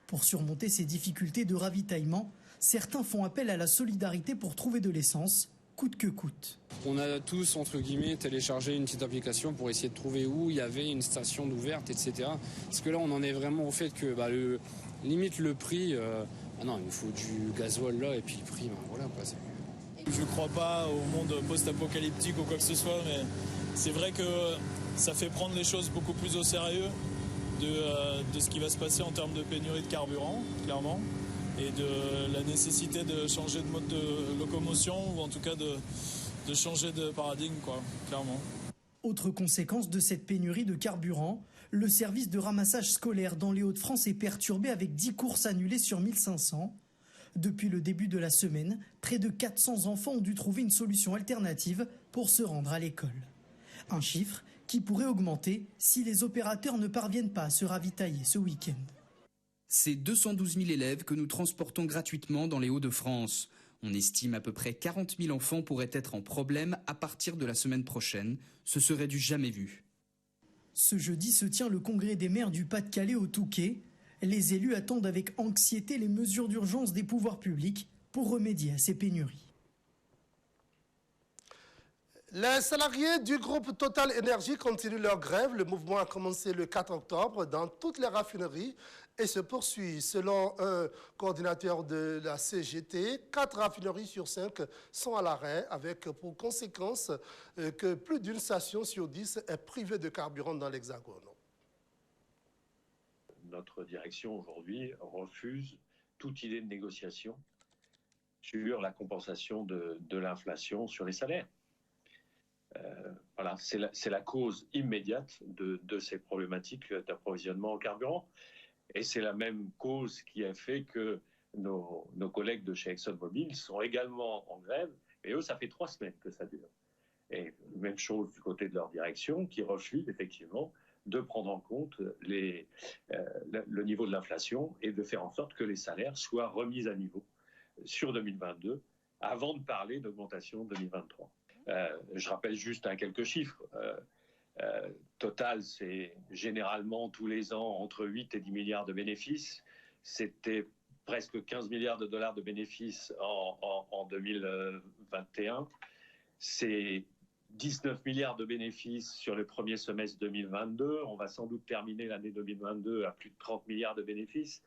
Pour surmonter ces difficultés de ravitaillement, certains font appel à la solidarité pour trouver de l'essence, coûte que coûte. On a tous, entre guillemets, téléchargé une petite application pour essayer de trouver où il y avait une station ouverte, etc. Parce que là, on en est vraiment au fait que limite le prix, non, il nous faut du gasoil là, et puis le prix, voilà quoi. Je ne crois pas au monde post-apocalyptique ou quoi que ce soit, mais c'est vrai que ça fait prendre les choses beaucoup plus au sérieux de ce qui va se passer en termes de pénurie de carburant, clairement, et de la nécessité de changer de mode de locomotion, ou en tout cas de changer de paradigme, quoi, clairement. Autre conséquence de cette pénurie de carburant, le service de ramassage scolaire dans les Hauts-de-France est perturbé avec 10 courses annulées sur 1500. Depuis le début de la semaine, près de 400 enfants ont dû trouver une solution alternative pour se rendre à l'école. Un chiffre qui pourrait augmenter si les opérateurs ne parviennent pas à se ravitailler ce week-end. C'est 212 000 élèves que nous transportons gratuitement dans les Hauts-de-France. On estime à peu près 40 000 enfants pourraient être en problème à partir de la semaine prochaine. Ce serait du jamais vu. Ce jeudi se tient le congrès des maires du Pas-de-Calais au Touquet. Les élus attendent avec anxiété les mesures d'urgence des pouvoirs publics pour remédier à ces pénuries. Les salariés du groupe Total Énergie continuent leur grève. Le mouvement a commencé le 4 octobre dans toutes les raffineries et se poursuit. Selon un coordinateur de la CGT, 4 raffineries sur 5 sont à l'arrêt, avec pour conséquence que plus d'une station sur 10 est privée de carburant dans l'Hexagone. Notre direction aujourd'hui refuse toute idée de négociation sur la compensation de l'inflation sur les salaires. Voilà, c'est la cause immédiate de ces problématiques d'approvisionnement en carburant. Et c'est la même cause qui a fait que nos collègues de chez ExxonMobil sont également en grève. Et eux, ça fait 3 semaines que ça dure. Et même chose du côté de leur direction, qui refuse effectivement de prendre en compte le niveau de l'inflation et de faire en sorte que les salaires soient remis à niveau sur 2022 avant de parler d'augmentation 2023. Je rappelle juste quelques chiffres. Total, c'est généralement tous les ans entre 8 et 10 milliards de bénéfices. C'était presque 15 milliards de dollars de bénéfices en 2021. C'est 19 milliards de bénéfices sur le premier semestre 2022. On va sans doute terminer l'année 2022 à plus de 30 milliards de bénéfices.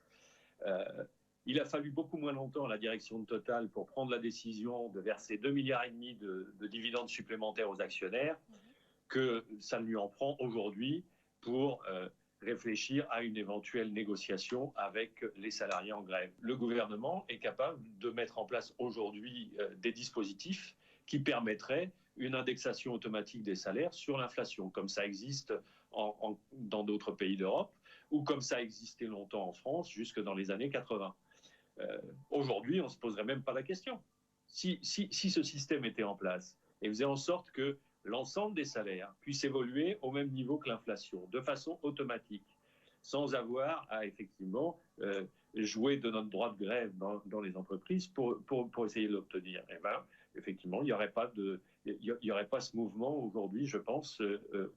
Il a fallu beaucoup moins longtemps à la direction de Total pour prendre la décision de verser 2,5 milliards de dividendes supplémentaires aux actionnaires que ça lui en prend aujourd'hui pour réfléchir à une éventuelle négociation avec les salariés en grève. Le gouvernement est capable de mettre en place aujourd'hui des dispositifs qui permettraient une indexation automatique des salaires sur l'inflation, comme ça existe dans d'autres pays d'Europe, ou comme ça a existé longtemps en France, jusque dans les années 80. Aujourd'hui, on ne se poserait même pas la question. Si ce système était en place et faisait en sorte que l'ensemble des salaires puissent évoluer au même niveau que l'inflation, de façon automatique, sans avoir à effectivement jouer de notre droit de grève dans les entreprises pour essayer de l'obtenir. Eh bien, effectivement, il n'y aurait pas ce mouvement aujourd'hui, je pense,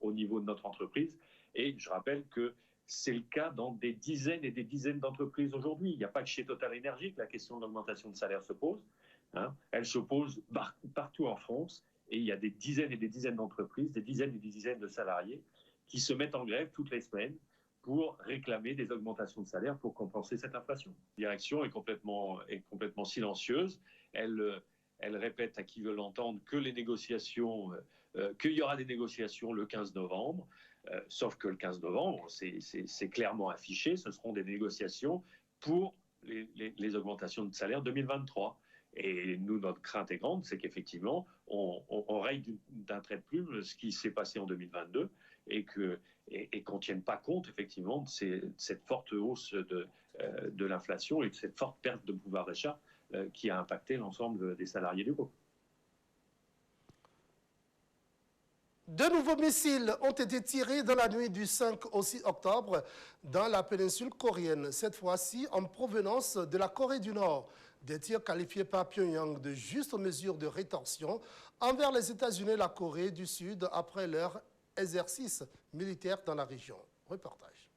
au niveau de notre entreprise. Et je rappelle que c'est le cas dans des dizaines et des dizaines d'entreprises aujourd'hui. Il n'y a pas que chez Total Energy que la question de l'augmentation de salaire se pose. Elle se pose partout en France. Et il y a des dizaines et des dizaines d'entreprises, des dizaines et des dizaines de salariés qui se mettent en grève toutes les semaines pour réclamer des augmentations de salaire pour compenser cette inflation. La direction est complètement silencieuse. Elle répète à qui veut l'entendre que les négociations, qu'il y aura des négociations le 15 novembre. Sauf que le 15 novembre, c'est clairement affiché, ce seront des négociations pour les augmentations de salaire 2023. Et nous, notre crainte est grande, c'est qu'effectivement, on raye d'un trait de plume ce qui s'est passé en 2022 et qu'on ne tienne pas compte, effectivement, de cette forte hausse de l'inflation et de cette forte perte de pouvoir d'achat qui a impacté l'ensemble des salariés du groupe. De nouveaux missiles ont été tirés dans la nuit du 5 au 6 octobre dans la péninsule coréenne, cette fois-ci en provenance de la Corée du Nord. Des tirs qualifiés par Pyongyang de justes mesures de rétorsion envers les États-Unis et la Corée du Sud après leur exercice militaire dans la région. Reportage.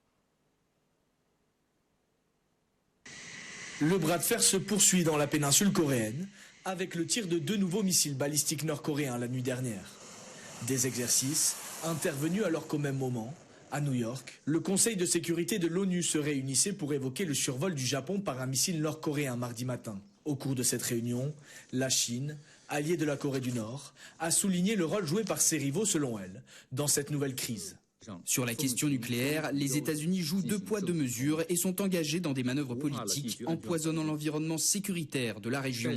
Le bras de fer se poursuit dans la péninsule coréenne avec le tir de 2 nouveaux missiles balistiques nord-coréens la nuit dernière. Des exercices intervenus alors qu'au même moment, à New York, le Conseil de sécurité de l'ONU se réunissait pour évoquer le survol du Japon par un missile nord-coréen mardi matin. Au cours de cette réunion, la Chine, alliée de la Corée du Nord, a souligné le rôle joué par ses rivaux, selon elle, dans cette nouvelle crise. Sur la question nucléaire, les États-Unis jouent 2 poids 2 mesures et sont engagés dans des manœuvres politiques empoisonnant l'environnement sécuritaire de la région.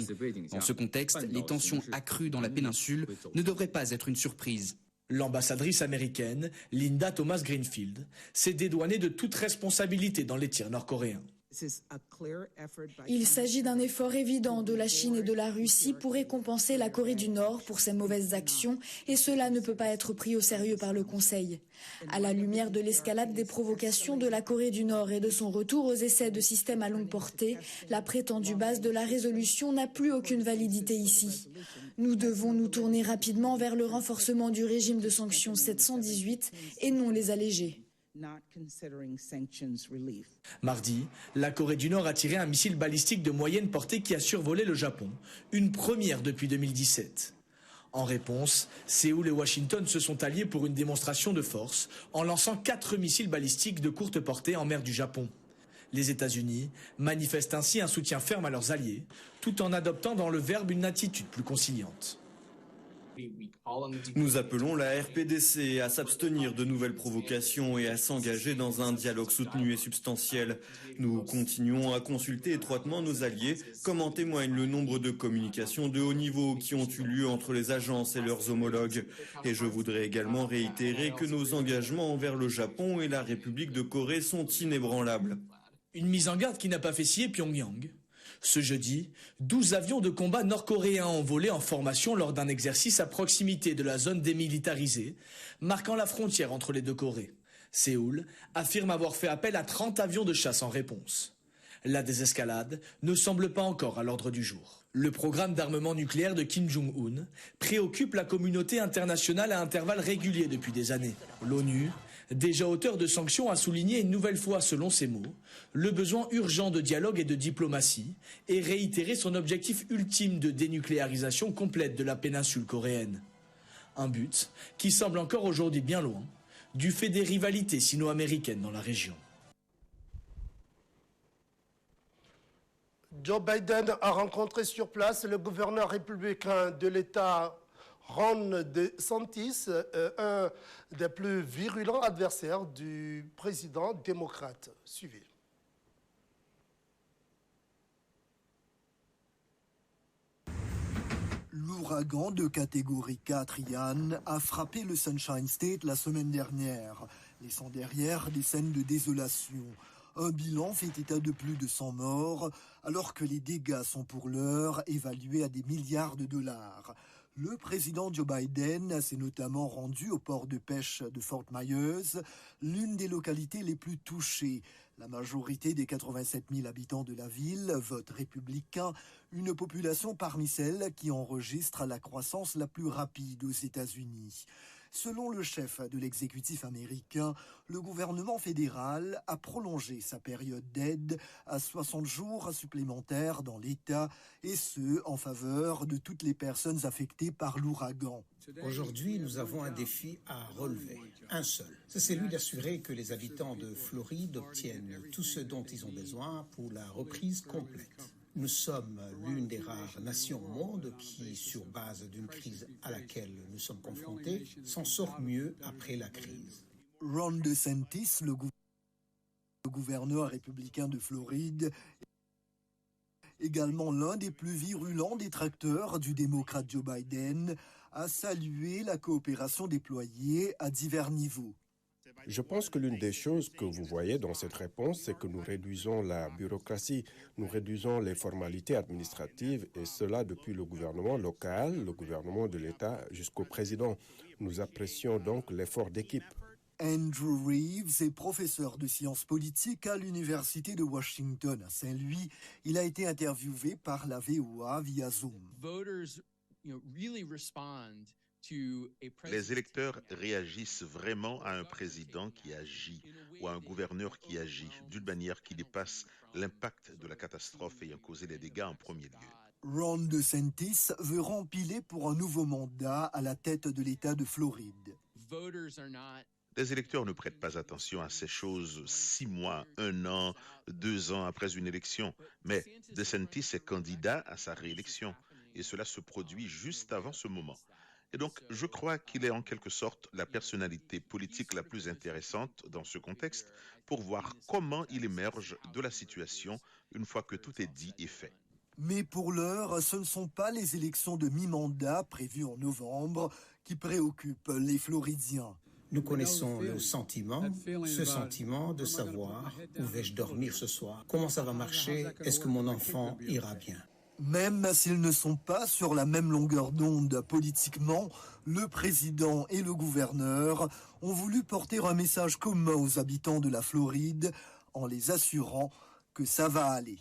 Dans ce contexte, les tensions accrues dans la péninsule ne devraient pas être une surprise. L'ambassadrice américaine, Linda Thomas-Greenfield, s'est dédouanée de toute responsabilité dans les tirs nord-coréens. Il s'agit d'un effort évident de la Chine et de la Russie pour récompenser la Corée du Nord pour ses mauvaises actions et cela ne peut pas être pris au sérieux par le Conseil. À la lumière de l'escalade des provocations de la Corée du Nord et de son retour aux essais de systèmes à longue portée, la prétendue base de la résolution n'a plus aucune validité ici. Nous devons nous tourner rapidement vers le renforcement du régime de sanctions 718 et non les alléger. Mardi, la Corée du Nord a tiré un missile balistique de moyenne portée qui a survolé le Japon, une première depuis 2017. En réponse, Séoul et Washington se sont alliés pour une démonstration de force en lançant 4 missiles balistiques de courte portée en mer du Japon. Les États-Unis manifestent ainsi un soutien ferme à leurs alliés, tout en adoptant dans le verbe une attitude plus conciliante. Nous appelons la RPDC à s'abstenir de nouvelles provocations et à s'engager dans un dialogue soutenu et substantiel. Nous continuons à consulter étroitement nos alliés, comme en témoigne le nombre de communications de haut niveau qui ont eu lieu entre les agences et leurs homologues. Et je voudrais également réitérer que nos engagements envers le Japon et la République de Corée sont inébranlables. Une mise en garde qui n'a pas fait scier Pyongyang. Ce jeudi, 12 avions de combat nord-coréens ont volé en formation lors d'un exercice à proximité de la zone démilitarisée, marquant la frontière entre les deux Corées. Séoul affirme avoir fait appel à 30 avions de chasse en réponse. La désescalade ne semble pas encore à l'ordre du jour. Le programme d'armement nucléaire de Kim Jong-un préoccupe la communauté internationale à intervalles réguliers depuis des années. L'ONU, déjà auteur de sanctions, a souligné une nouvelle fois, selon ses mots, le besoin urgent de dialogue et de diplomatie et réitéré son objectif ultime de dénucléarisation complète de la péninsule coréenne. Un but qui semble encore aujourd'hui bien loin, du fait des rivalités sino-américaines dans la région. Joe Biden a rencontré sur place le gouverneur républicain de l'État Ron DeSantis, un des plus virulents adversaires du président démocrate. Suivez. L'ouragan de catégorie 4 Ian a frappé le Sunshine State la semaine dernière, laissant derrière des scènes de désolation. Un bilan fait état de plus de 100 morts, alors que les dégâts sont pour l'heure évalués à des milliards de dollars. Le président Joe Biden s'est notamment rendu au port de pêche de Fort Myers, l'une des localités les plus touchées. La majorité des 87 000 habitants de la ville votent républicain, une population parmi celles qui enregistre la croissance la plus rapide aux États-Unis. Selon le chef de l'exécutif américain, le gouvernement fédéral a prolongé sa période d'aide à 60 jours supplémentaires dans l'État, et ce, en faveur de toutes les personnes affectées par l'ouragan. Aujourd'hui, nous avons un défi à relever, un seul. C'est celui d'assurer que les habitants de Floride obtiennent tout ce dont ils ont besoin pour la reprise complète. Nous sommes l'une des rares nations au monde qui, sur base d'une crise à laquelle nous sommes confrontés, s'en sort mieux après la crise. Ron DeSantis, le gouverneur républicain de Floride, également l'un des plus virulents détracteurs du démocrate Joe Biden, a salué la coopération déployée à divers niveaux. Je pense que l'une des choses que vous voyez dans cette réponse, c'est que nous réduisons la bureaucratie, nous réduisons les formalités administratives, et cela depuis le gouvernement local, le gouvernement de l'État, jusqu'au président. Nous apprécions donc l'effort d'équipe. Andrew Reeves est professeur de sciences politiques à l'Université de Washington à Saint-Louis. Il a été interviewé par la VOA via Zoom. Les électeurs réagissent vraiment à un président qui agit ou à un gouverneur qui agit d'une manière qui dépasse l'impact de la catastrophe ayant causé les dégâts en premier lieu. Ron DeSantis veut rempiler pour un nouveau mandat à la tête de l'État de Floride. Les électeurs ne prêtent pas attention à ces choses 6 mois, 1 an, 2 ans après une élection. Mais DeSantis est candidat à sa réélection et cela se produit juste avant ce moment. Et donc, je crois qu'il est en quelque sorte la personnalité politique la plus intéressante dans ce contexte pour voir comment il émerge de la situation une fois que tout est dit et fait. Mais pour l'heure, ce ne sont pas les élections de mi-mandat prévues en novembre qui préoccupent les Floridiens. Nous connaissons le sentiment, ce sentiment de savoir où vais-je dormir ce soir, comment ça va marcher, est-ce que mon enfant ira bien. Même s'ils ne sont pas sur la même longueur d'onde politiquement, le président et le gouverneur ont voulu porter un message commun aux habitants de la Floride en les assurant que ça va aller.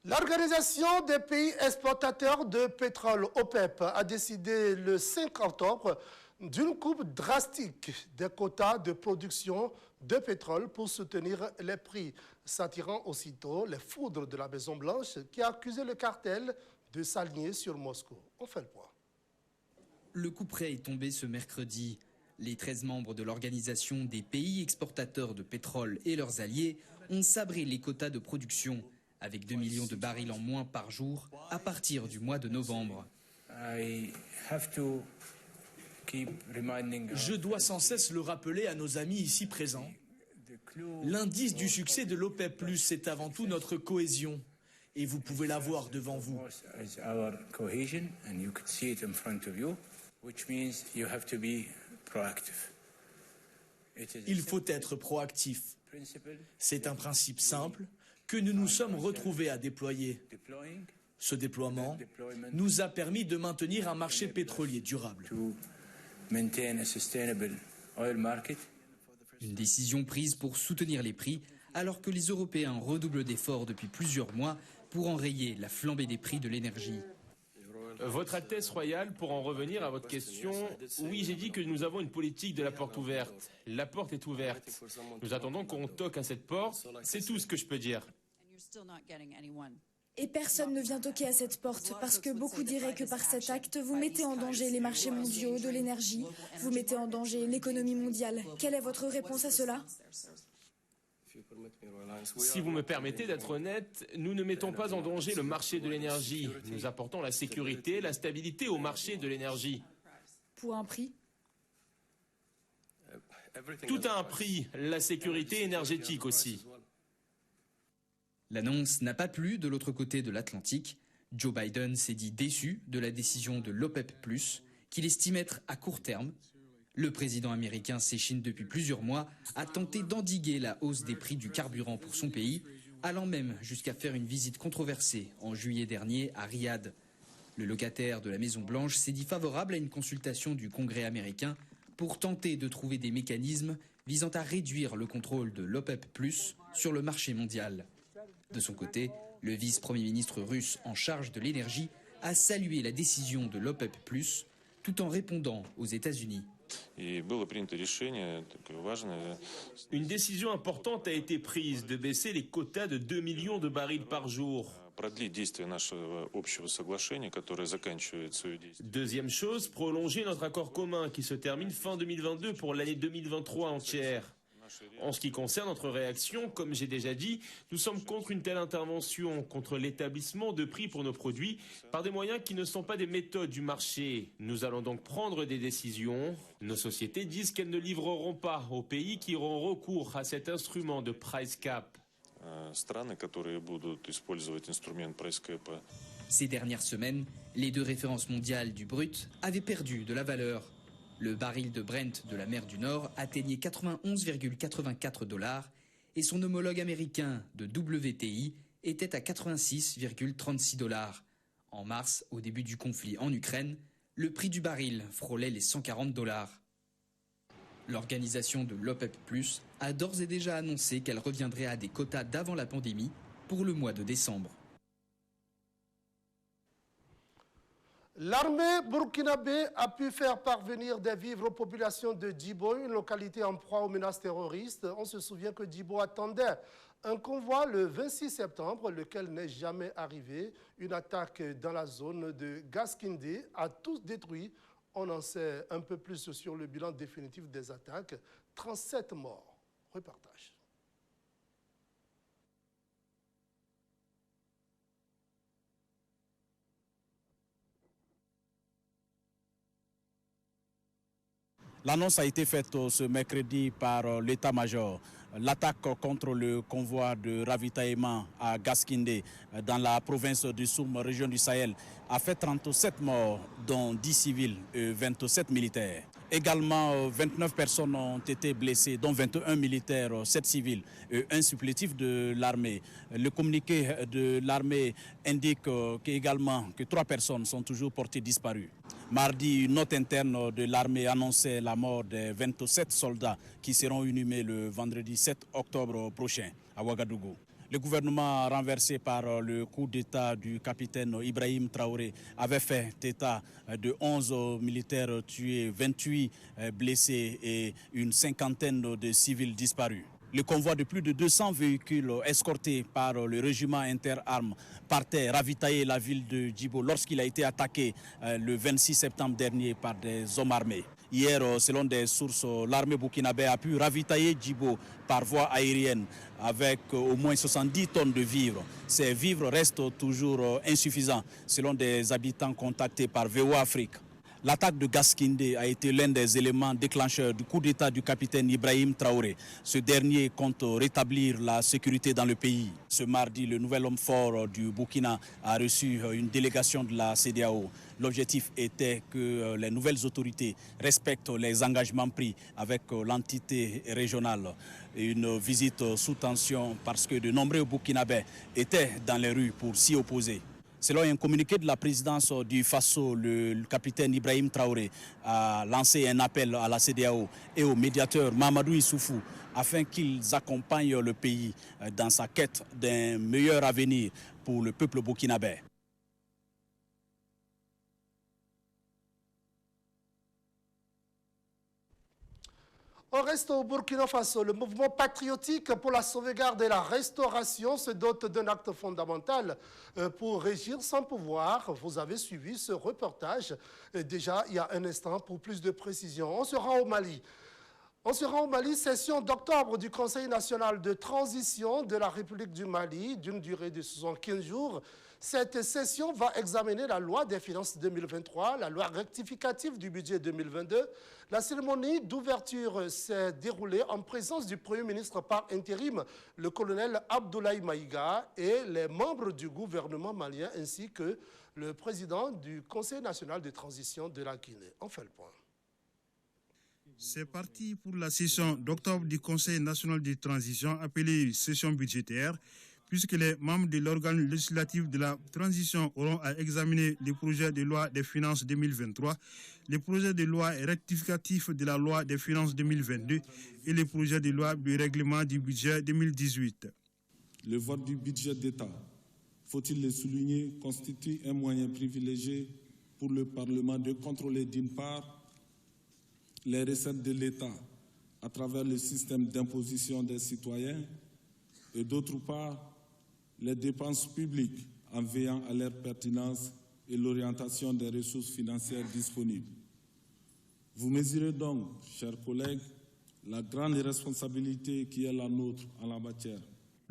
L'Organisation des pays exportateurs de pétrole, OPEP, a décidé le 5 octobre d'une coupe drastique des quotas de production de pétrole pour soutenir les prix, s'attirant aussitôt les foudres de la Maison-Blanche qui a accusé le cartel de s'aligner sur Moscou. On fait le point. Le couperet est tombé ce mercredi. Les 13 membres de l'Organisation des pays exportateurs de pétrole et leurs alliés ont sabré les quotas de production, avec 2 millions de barils en moins par jour à partir du mois de novembre. Je dois sans cesse le rappeler à nos amis ici présents. L'indice du succès de l'OPEP+, c'est avant tout notre cohésion. Et vous pouvez la voir devant vous. Il faut être proactif. C'est un principe simple que nous nous sommes retrouvés à déployer. Ce déploiement nous a permis de maintenir un marché pétrolier durable. Une décision prise pour soutenir les prix, alors que les Européens redoublent d'efforts depuis plusieurs mois pour enrayer la flambée des prix de l'énergie. Votre Altesse royale, pour en revenir à votre question, oui, j'ai dit que nous avons une politique de la porte ouverte. La porte est ouverte. Nous attendons qu'on toque à cette porte, c'est tout ce que je peux dire. Et personne ne vient toquer à cette porte parce que beaucoup diraient que par cet acte, vous mettez en danger les marchés mondiaux de l'énergie, vous mettez en danger l'économie mondiale. Quelle est votre réponse à cela ? Si vous me permettez d'être honnête, nous ne mettons pas en danger le marché de l'énergie. Nous apportons la sécurité, la stabilité au marché de l'énergie. Pour un prix? Tout a un prix, la sécurité énergétique aussi. L'annonce n'a pas plu de l'autre côté de l'Atlantique. Joe Biden s'est dit déçu de la décision de l'OPEP+, qu'il estime être à court terme. Le président américain s'échine depuis plusieurs mois à tenter d'endiguer la hausse des prix du carburant pour son pays, allant même jusqu'à faire une visite controversée en juillet dernier à Riyad. Le locataire de la Maison-Blanche s'est dit favorable à une consultation du Congrès américain pour tenter de trouver des mécanismes visant à réduire le contrôle de l'OPEP+, sur le marché mondial. De son côté, le vice-premier ministre russe en charge de l'énergie a salué la décision de l'OPEP+, tout en répondant aux États-Unis. Une décision importante a été prise de baisser les quotas de 2 millions de barils par jour. Deuxième chose, prolonger notre accord commun qui se termine fin 2022 pour l'année 2023 entière. En ce qui concerne notre réaction, comme j'ai déjà dit, nous sommes contre une telle intervention, contre l'établissement de prix pour nos produits par des moyens qui ne sont pas des méthodes du marché. Nous allons donc prendre des décisions. Nos sociétés disent qu'elles ne livreront pas aux pays qui auront recours à cet instrument de price cap. Ces dernières semaines, les deux références mondiales du brut avaient perdu de la valeur. Le baril de Brent de la mer du Nord atteignait 91,84 $ et son homologue américain de WTI était à 86,36 $. En mars, au début du conflit en Ukraine, le prix du baril frôlait les 140 $. L'organisation de l'OPEP+, a d'ores et déjà annoncé qu'elle reviendrait à des quotas d'avant la pandémie pour le mois de décembre. L'armée burkinabé a pu faire parvenir des vivres aux populations de Djibo, une localité en proie aux menaces terroristes. On se souvient que Djibo attendait un convoi le 26 septembre, lequel n'est jamais arrivé. Une attaque dans la zone de Gaskindé a tout détruit. On en sait un peu plus sur le bilan définitif des attaques. 37 morts. Reportage. L'annonce a été faite ce mercredi par l'état-major. L'attaque contre le convoi de ravitaillement à Gaskindé, dans la province du Soum, région du Sahel, a fait 37 morts, dont 10 civils et 27 militaires. Également, 29 personnes ont été blessées, dont 21 militaires, 7 civils et un supplétif de l'armée. Le communiqué de l'armée indique que 3 personnes sont toujours portées disparues. Mardi, une note interne de l'armée annonçait la mort des 27 soldats qui seront inhumés le vendredi 7 octobre prochain à Ouagadougou. Le gouvernement renversé par le coup d'État du capitaine Ibrahim Traoré avait fait état de 11 militaires tués, 28 blessés et une cinquantaine de civils disparus. Le convoi de plus de 200 véhicules escortés par le régiment interarmes partait ravitailler la ville de Djibo lorsqu'il a été attaqué le 26 septembre dernier par des hommes armés. Hier, selon des sources, l'armée burkinabé a pu ravitailler Djibo par voie aérienne avec au moins 70 tonnes de vivres. Ces vivres restent toujours insuffisants selon des habitants contactés par VOA Afrique. L'attaque de Gaskindé a été l'un des éléments déclencheurs du coup d'État du capitaine Ibrahim Traoré. Ce dernier compte rétablir la sécurité dans le pays. Ce mardi, le nouvel homme fort du Burkina a reçu une délégation de la CEDEAO. L'objectif était que les nouvelles autorités respectent les engagements pris avec l'entité régionale. Une visite sous tension parce que de nombreux Burkinabés étaient dans les rues pour s'y opposer. Selon un communiqué de la présidence du Faso, le capitaine Ibrahim Traoré a lancé un appel à la CEDEAO et au médiateur Mamadou Issoufou afin qu'ils accompagnent le pays dans sa quête d'un meilleur avenir pour le peuple burkinabé. On reste au Burkina Faso. Le mouvement patriotique pour la sauvegarde et la restauration se dote d'un acte fondamental pour régir sans pouvoir. Vous avez suivi ce reportage déjà il y a un instant pour plus de précision. On se rend au Mali. On se rend au Mali, session d'octobre du Conseil national de transition de la République du Mali, d'une durée de 75 jours. Cette session va examiner la loi des finances 2023, la loi rectificative du budget 2022. La cérémonie d'ouverture s'est déroulée en présence du Premier ministre par intérim, le colonel Abdoulaye Maïga, et les membres du gouvernement malien, ainsi que le président du Conseil national de transition de la Guinée. On fait le point. C'est parti pour la session d'octobre du Conseil national de transition, appelée session budgétaire, puisque les membres de l'organe législatif de la transition auront à examiner les projets de loi des finances 2023, les projets de loi rectificatifs de la loi des finances 2022 et les projets de loi du règlement du budget 2018. Le vote du budget d'État, faut-il le souligner, constitue un moyen privilégié pour le Parlement de contrôler d'une part les recettes de l'État à travers le système d'imposition des citoyens et d'autre part les dépenses publiques en veillant à leur pertinence et l'orientation des ressources financières disponibles. Vous mesurez donc, chers collègues, la grande responsabilité qui est la nôtre en la matière.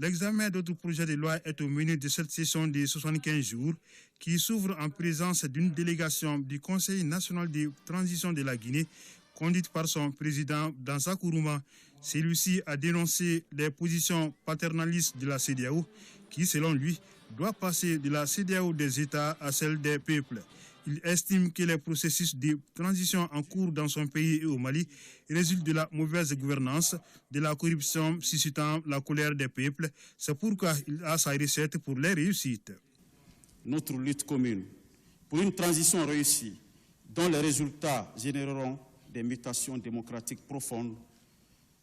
L'examen d'autres projets de loi est au menu de cette session de 75 jours qui s'ouvre en présence d'une délégation du Conseil national de transition de la Guinée conduite par son président Dansa Kourouma. Celui-ci a dénoncé les positions paternalistes de la CEDEAO qui, selon lui, doit passer de la CEDEAO des États à celle des peuples. Il estime que les processus de transition en cours dans son pays et au Mali résultent de la mauvaise gouvernance, de la corruption suscitant la colère des peuples. C'est pourquoi il a sa recette pour les réussites. Notre lutte commune pour une transition réussie dont les résultats généreront des mutations démocratiques profondes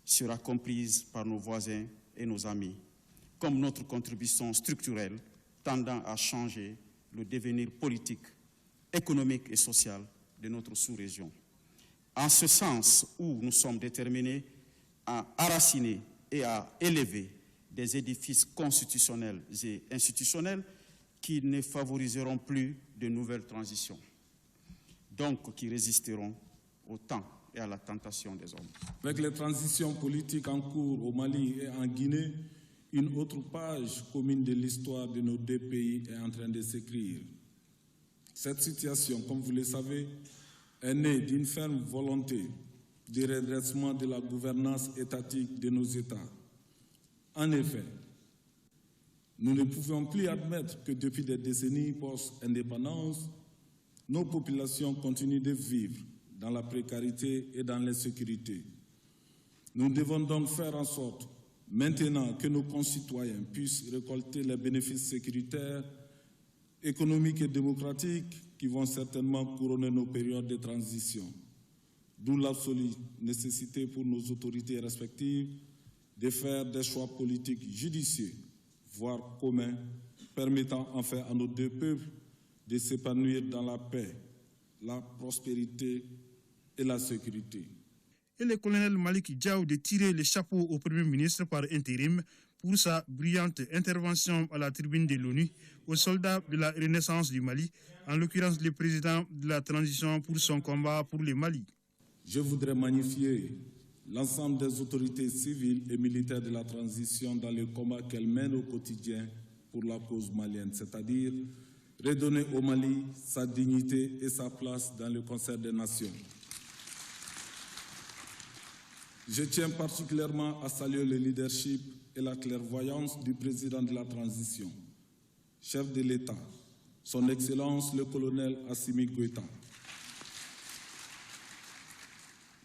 sera comprise par nos voisins et nos amis comme notre contribution structurelle tendant à changer le devenir politique, économique et social de notre sous-région. En ce sens où nous sommes déterminés à enraciner et à élever des édifices constitutionnels et institutionnels qui ne favoriseront plus de nouvelles transitions, donc qui résisteront au temps et à la tentation des hommes. Avec les transitions politiques en cours au Mali et en Guinée, une autre page commune de l'histoire de nos deux pays est en train de s'écrire. Cette situation, comme vous le savez, est née d'une ferme volonté de redressement de la gouvernance étatique de nos États. En effet, nous ne pouvons plus admettre que depuis des décennies post-indépendance, nos populations continuent de vivre dans la précarité et dans l'insécurité. Nous devons donc faire en sorte, maintenant que nos concitoyens puissent récolter les bénéfices sécuritaires, économiques et démocratiques qui vont certainement couronner nos périodes de transition. D'où l'absolue nécessité pour nos autorités respectives de faire des choix politiques judicieux, voire communs, permettant enfin à nos deux peuples de s'épanouir dans la paix, la prospérité et la sécurité. Et le colonel Malik Diaw de tirer le chapeau au Premier ministre par intérim pour sa brillante intervention à la tribune de l'ONU aux soldats de la Renaissance du Mali, en l'occurrence le président de la transition pour son combat pour le Mali. Je voudrais magnifier l'ensemble des autorités civiles et militaires de la transition dans le combat qu'elles mènent au quotidien pour la cause malienne, c'est-à-dire redonner au Mali sa dignité et sa place dans le concert des nations. Je tiens particulièrement à saluer le leadership et la clairvoyance du président de la transition, chef de l'État, son Excellence le colonel Assimi Goïta.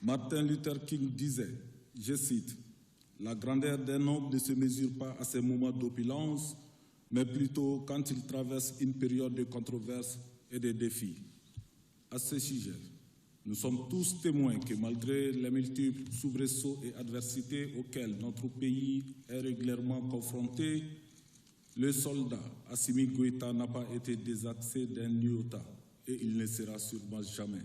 Martin Luther King disait, je cite, « La grandeur d'un homme ne se mesure pas à ses moments d'opulence, mais plutôt quand il traverse une période de controverses et de défis. » À ce sujet, nous sommes tous témoins que malgré les multiples soubresauts et adversités auxquels notre pays est régulièrement confronté, le soldat Assimi Goïta n'a pas été désaxé d'un iota et il ne sera sûrement jamais.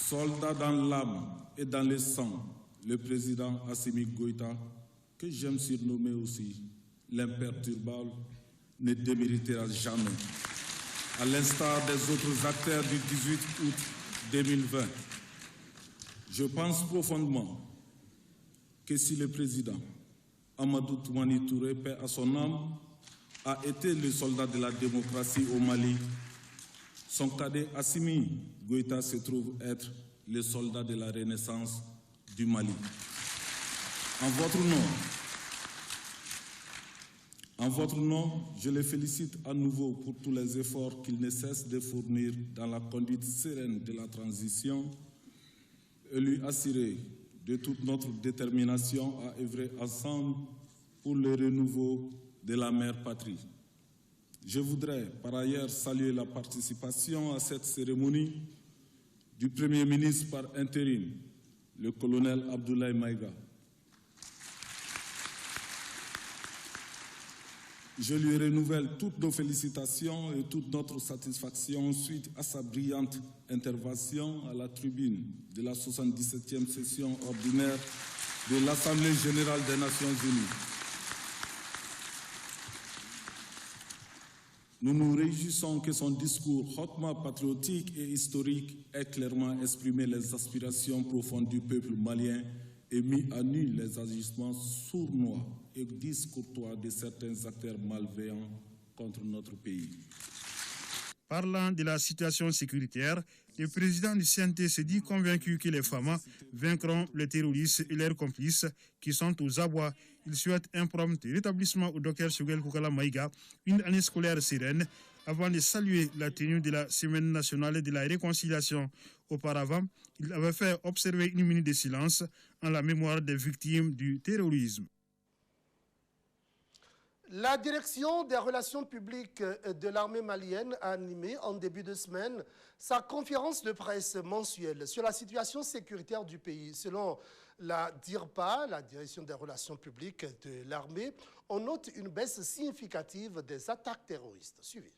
Soldat dans l'âme et dans le sang, le président Assimi Goïta, que j'aime surnommer aussi l'imperturbable, ne déméritera jamais. À l'instar des autres acteurs du 18 août 2020, Je pense profondément que si le président Amadou Toumani Touré, paix à son âme, a été le soldat de la démocratie au Mali, son cadet Assimi Goïta se trouve être le soldat de la renaissance du Mali. En votre nom, je le félicite à nouveau pour tous les efforts qu'il ne cesse de fournir dans la conduite sereine de la transition et lui assurer de toute notre détermination à œuvrer ensemble pour le renouveau de la mère patrie. Je voudrais par ailleurs saluer la participation à cette cérémonie du Premier ministre par intérim, le colonel Abdoulaye Maïga. Je lui renouvelle toutes nos félicitations et toute notre satisfaction suite à sa brillante intervention à la tribune de la 77e session ordinaire de l'Assemblée générale des Nations unies. Nous nous réjouissons que son discours hautement patriotique et historique ait clairement exprimé les aspirations profondes du peuple malien et mis à nu les agissements sournois et discourtois de certains acteurs malveillants contre notre pays. Parlant de la situation sécuritaire, le président du CNT se dit convaincu que les FAMA vaincront les terroristes et leurs complices qui sont aux abois. Il souhaite un prompt rétablissement au Dr Choguel Koukala Maïga, une année scolaire sereine, avant de saluer la tenue de la Semaine nationale de la réconciliation. Auparavant, il avait fait observer une minute de silence en la mémoire des victimes du terrorisme. La direction des relations publiques de l'armée malienne a animé en début de semaine sa conférence de presse mensuelle sur la situation sécuritaire du pays. Selon la DIRPA, la direction des relations publiques de l'armée, on note une baisse significative des attaques terroristes. Suivez.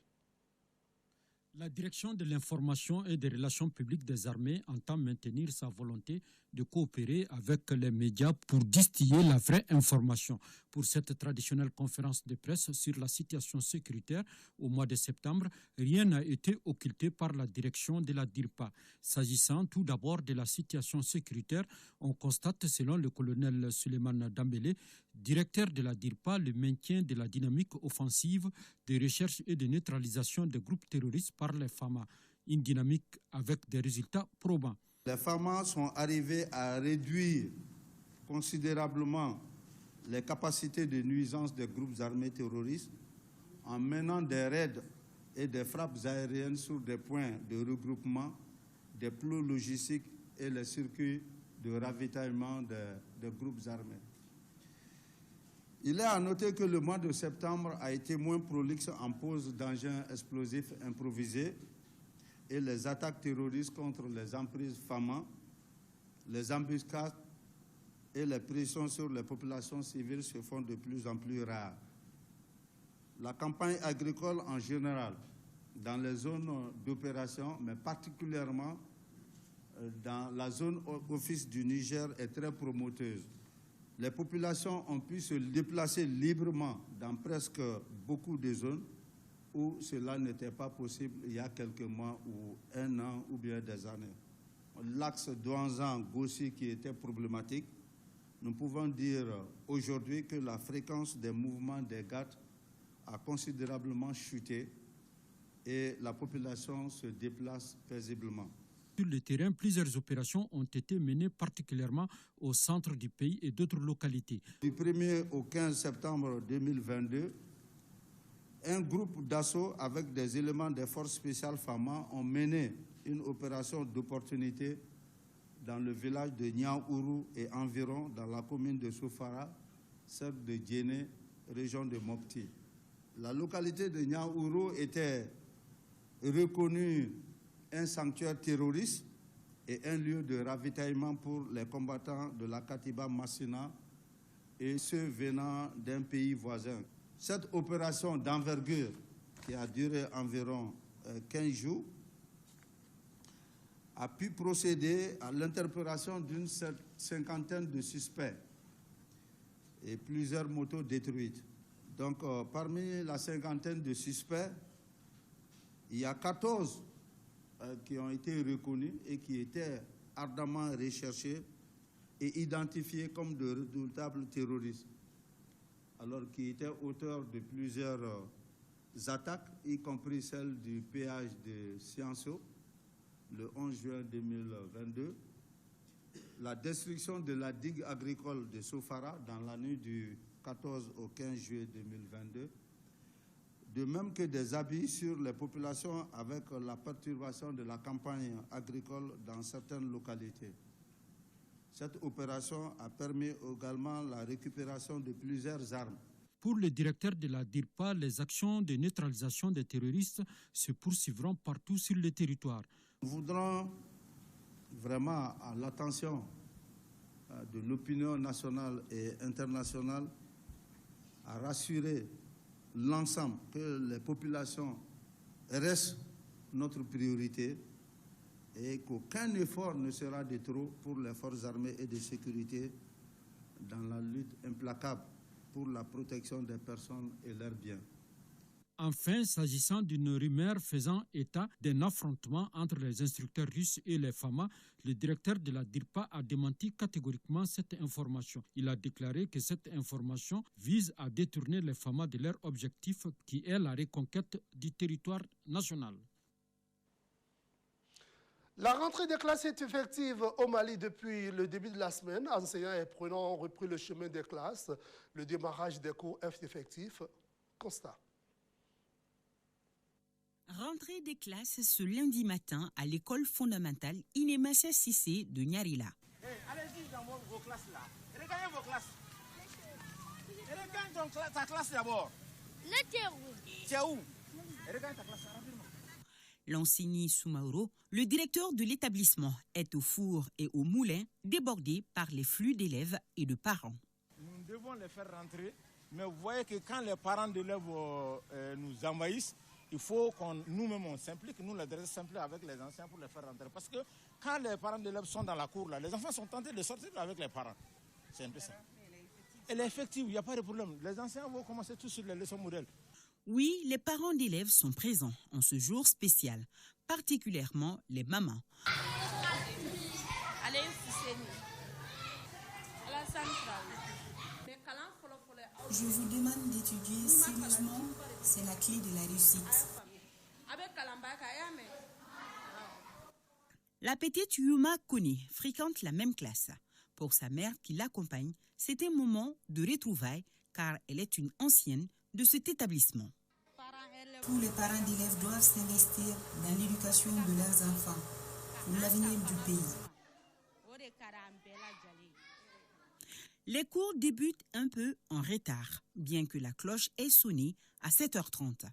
La direction de l'information et des relations publiques des armées entend maintenir sa volonté de coopérer avec les médias pour distiller la vraie information. Pour cette traditionnelle conférence de presse sur la situation sécuritaire au mois de septembre, rien n'a été occulté par la direction de la DIRPA. S'agissant tout d'abord de la situation sécuritaire, on constate, selon le colonel Suleiman Dambélé, directeur de la DIRPA, le maintien de la dynamique offensive de recherche et de neutralisation des groupes terroristes par les FAMA, une dynamique avec des résultats probants. Les FAMA sont arrivés à réduire considérablement les capacités de nuisance des groupes armés terroristes en menant des raids et des frappes aériennes sur des points de regroupement, des plots logistiques et les circuits de ravitaillement des groupes armés. Il est à noter que le mois de septembre a été moins prolixe en pose d'engins explosifs improvisés et les attaques terroristes contre les emprises FAMA, les embuscades et les pressions sur les populations civiles se font de plus en plus rares. La campagne agricole en général, dans les zones d'opération, mais particulièrement dans la zone office du Niger, est très promoteuse. Les populations ont pu se déplacer librement dans presque beaucoup de zones où cela n'était pas possible il y a quelques mois ou un an ou bien des années. L'axe Douanzan-Gossi qui était problématique, nous pouvons dire aujourd'hui que la fréquence des mouvements des GAT a considérablement chuté et la population se déplace paisiblement. Sur le terrain, plusieurs opérations ont été menées particulièrement au centre du pays et d'autres localités. Du 1er au 15 septembre 2022, un groupe d'assaut avec des éléments des forces spéciales FAMA ont mené une opération d'opportunité dans le village de Niaourou et environ dans la commune de Soufara, celle de Djéné, région de Mopti. La localité de Niaourou était reconnue un sanctuaire terroriste et un lieu de ravitaillement pour les combattants de la Katiba Massina et ceux venant d'un pays voisin. Cette opération d'envergure, qui a duré environ 15 jours, a pu procéder à l'interpellation d'une cinquantaine de suspects et plusieurs motos détruites. Donc, parmi la cinquantaine de suspects, il y a 14 qui ont été reconnus et qui étaient ardemment recherchés et identifiés comme de redoutables terroristes, alors qu'ils étaient auteurs de plusieurs attaques, y compris celle du péage de Scienceau, le 11 juin 2022, la destruction de la digue agricole de Sofara dans la nuit du 14 au 15 juillet 2022, de même que des abus sur les populations avec la perturbation de la campagne agricole dans certaines localités. Cette opération a permis également la récupération de plusieurs armes. Pour le directeur de la DIRPA, les actions de neutralisation des terroristes se poursuivront partout sur le territoire. Nous voudrons vraiment à l'attention de l'opinion nationale et internationale à rassurer l'ensemble que les populations restent notre priorité et qu'aucun effort ne sera de trop pour les forces armées et de sécurité dans la lutte implacable pour la protection des personnes et leurs biens. Enfin, s'agissant d'une rumeur faisant état d'un affrontement entre les instructeurs russes et les FAMA, le directeur de la DIRPA a démenti catégoriquement cette information. Il a déclaré que cette information vise à détourner les FAMA de leur objectif qui est la reconquête du territoire national. La rentrée des classes est effective au Mali depuis le début de la semaine. Enseignants et apprenants ont repris le chemin des classes. Le démarrage des cours est effectif. Constat. Rentrée des classes ce lundi matin à l'école fondamentale Inemassa Cissé de Nyarila. Allez-y dans vos classes là. Regagnez vos classes. Regagne ta classe d'abord. Tu es où? Regagne ta classe rapidement. L'enseignant Soumaoro, le directeur de l'établissement, est au four et au moulin, débordé par les flux d'élèves et de parents. Nous devons les faire rentrer, mais vous voyez que quand les parents d'élèves nous envahissent, il faut qu'on nous-mêmes on s'implique, nous les directeurs s'impliquent avec les anciens pour les faire rentrer. Parce que quand les parents d'élèves sont dans la cour, là, les enfants sont tentés de sortir avec les parents. C'est un peu ça. Elle est effective, il n'y a pas de problème. Les anciens vont commencer tout sur les leçons modèles. Oui, les parents d'élèves sont présents en ce jour spécial, particulièrement les mamans. Je vous demande d'étudier sérieusement, c'est la clé de la réussite. La petite Yuma Kone fréquente la même classe. Pour sa mère qui l'accompagne, c'est un moment de retrouvailles car elle est une ancienne de cet établissement. Tous les parents d'élèves doivent s'investir dans l'éducation de leurs enfants pour l'avenir du pays. Les cours débutent un peu en retard, bien que la cloche ait sonné à 7h30.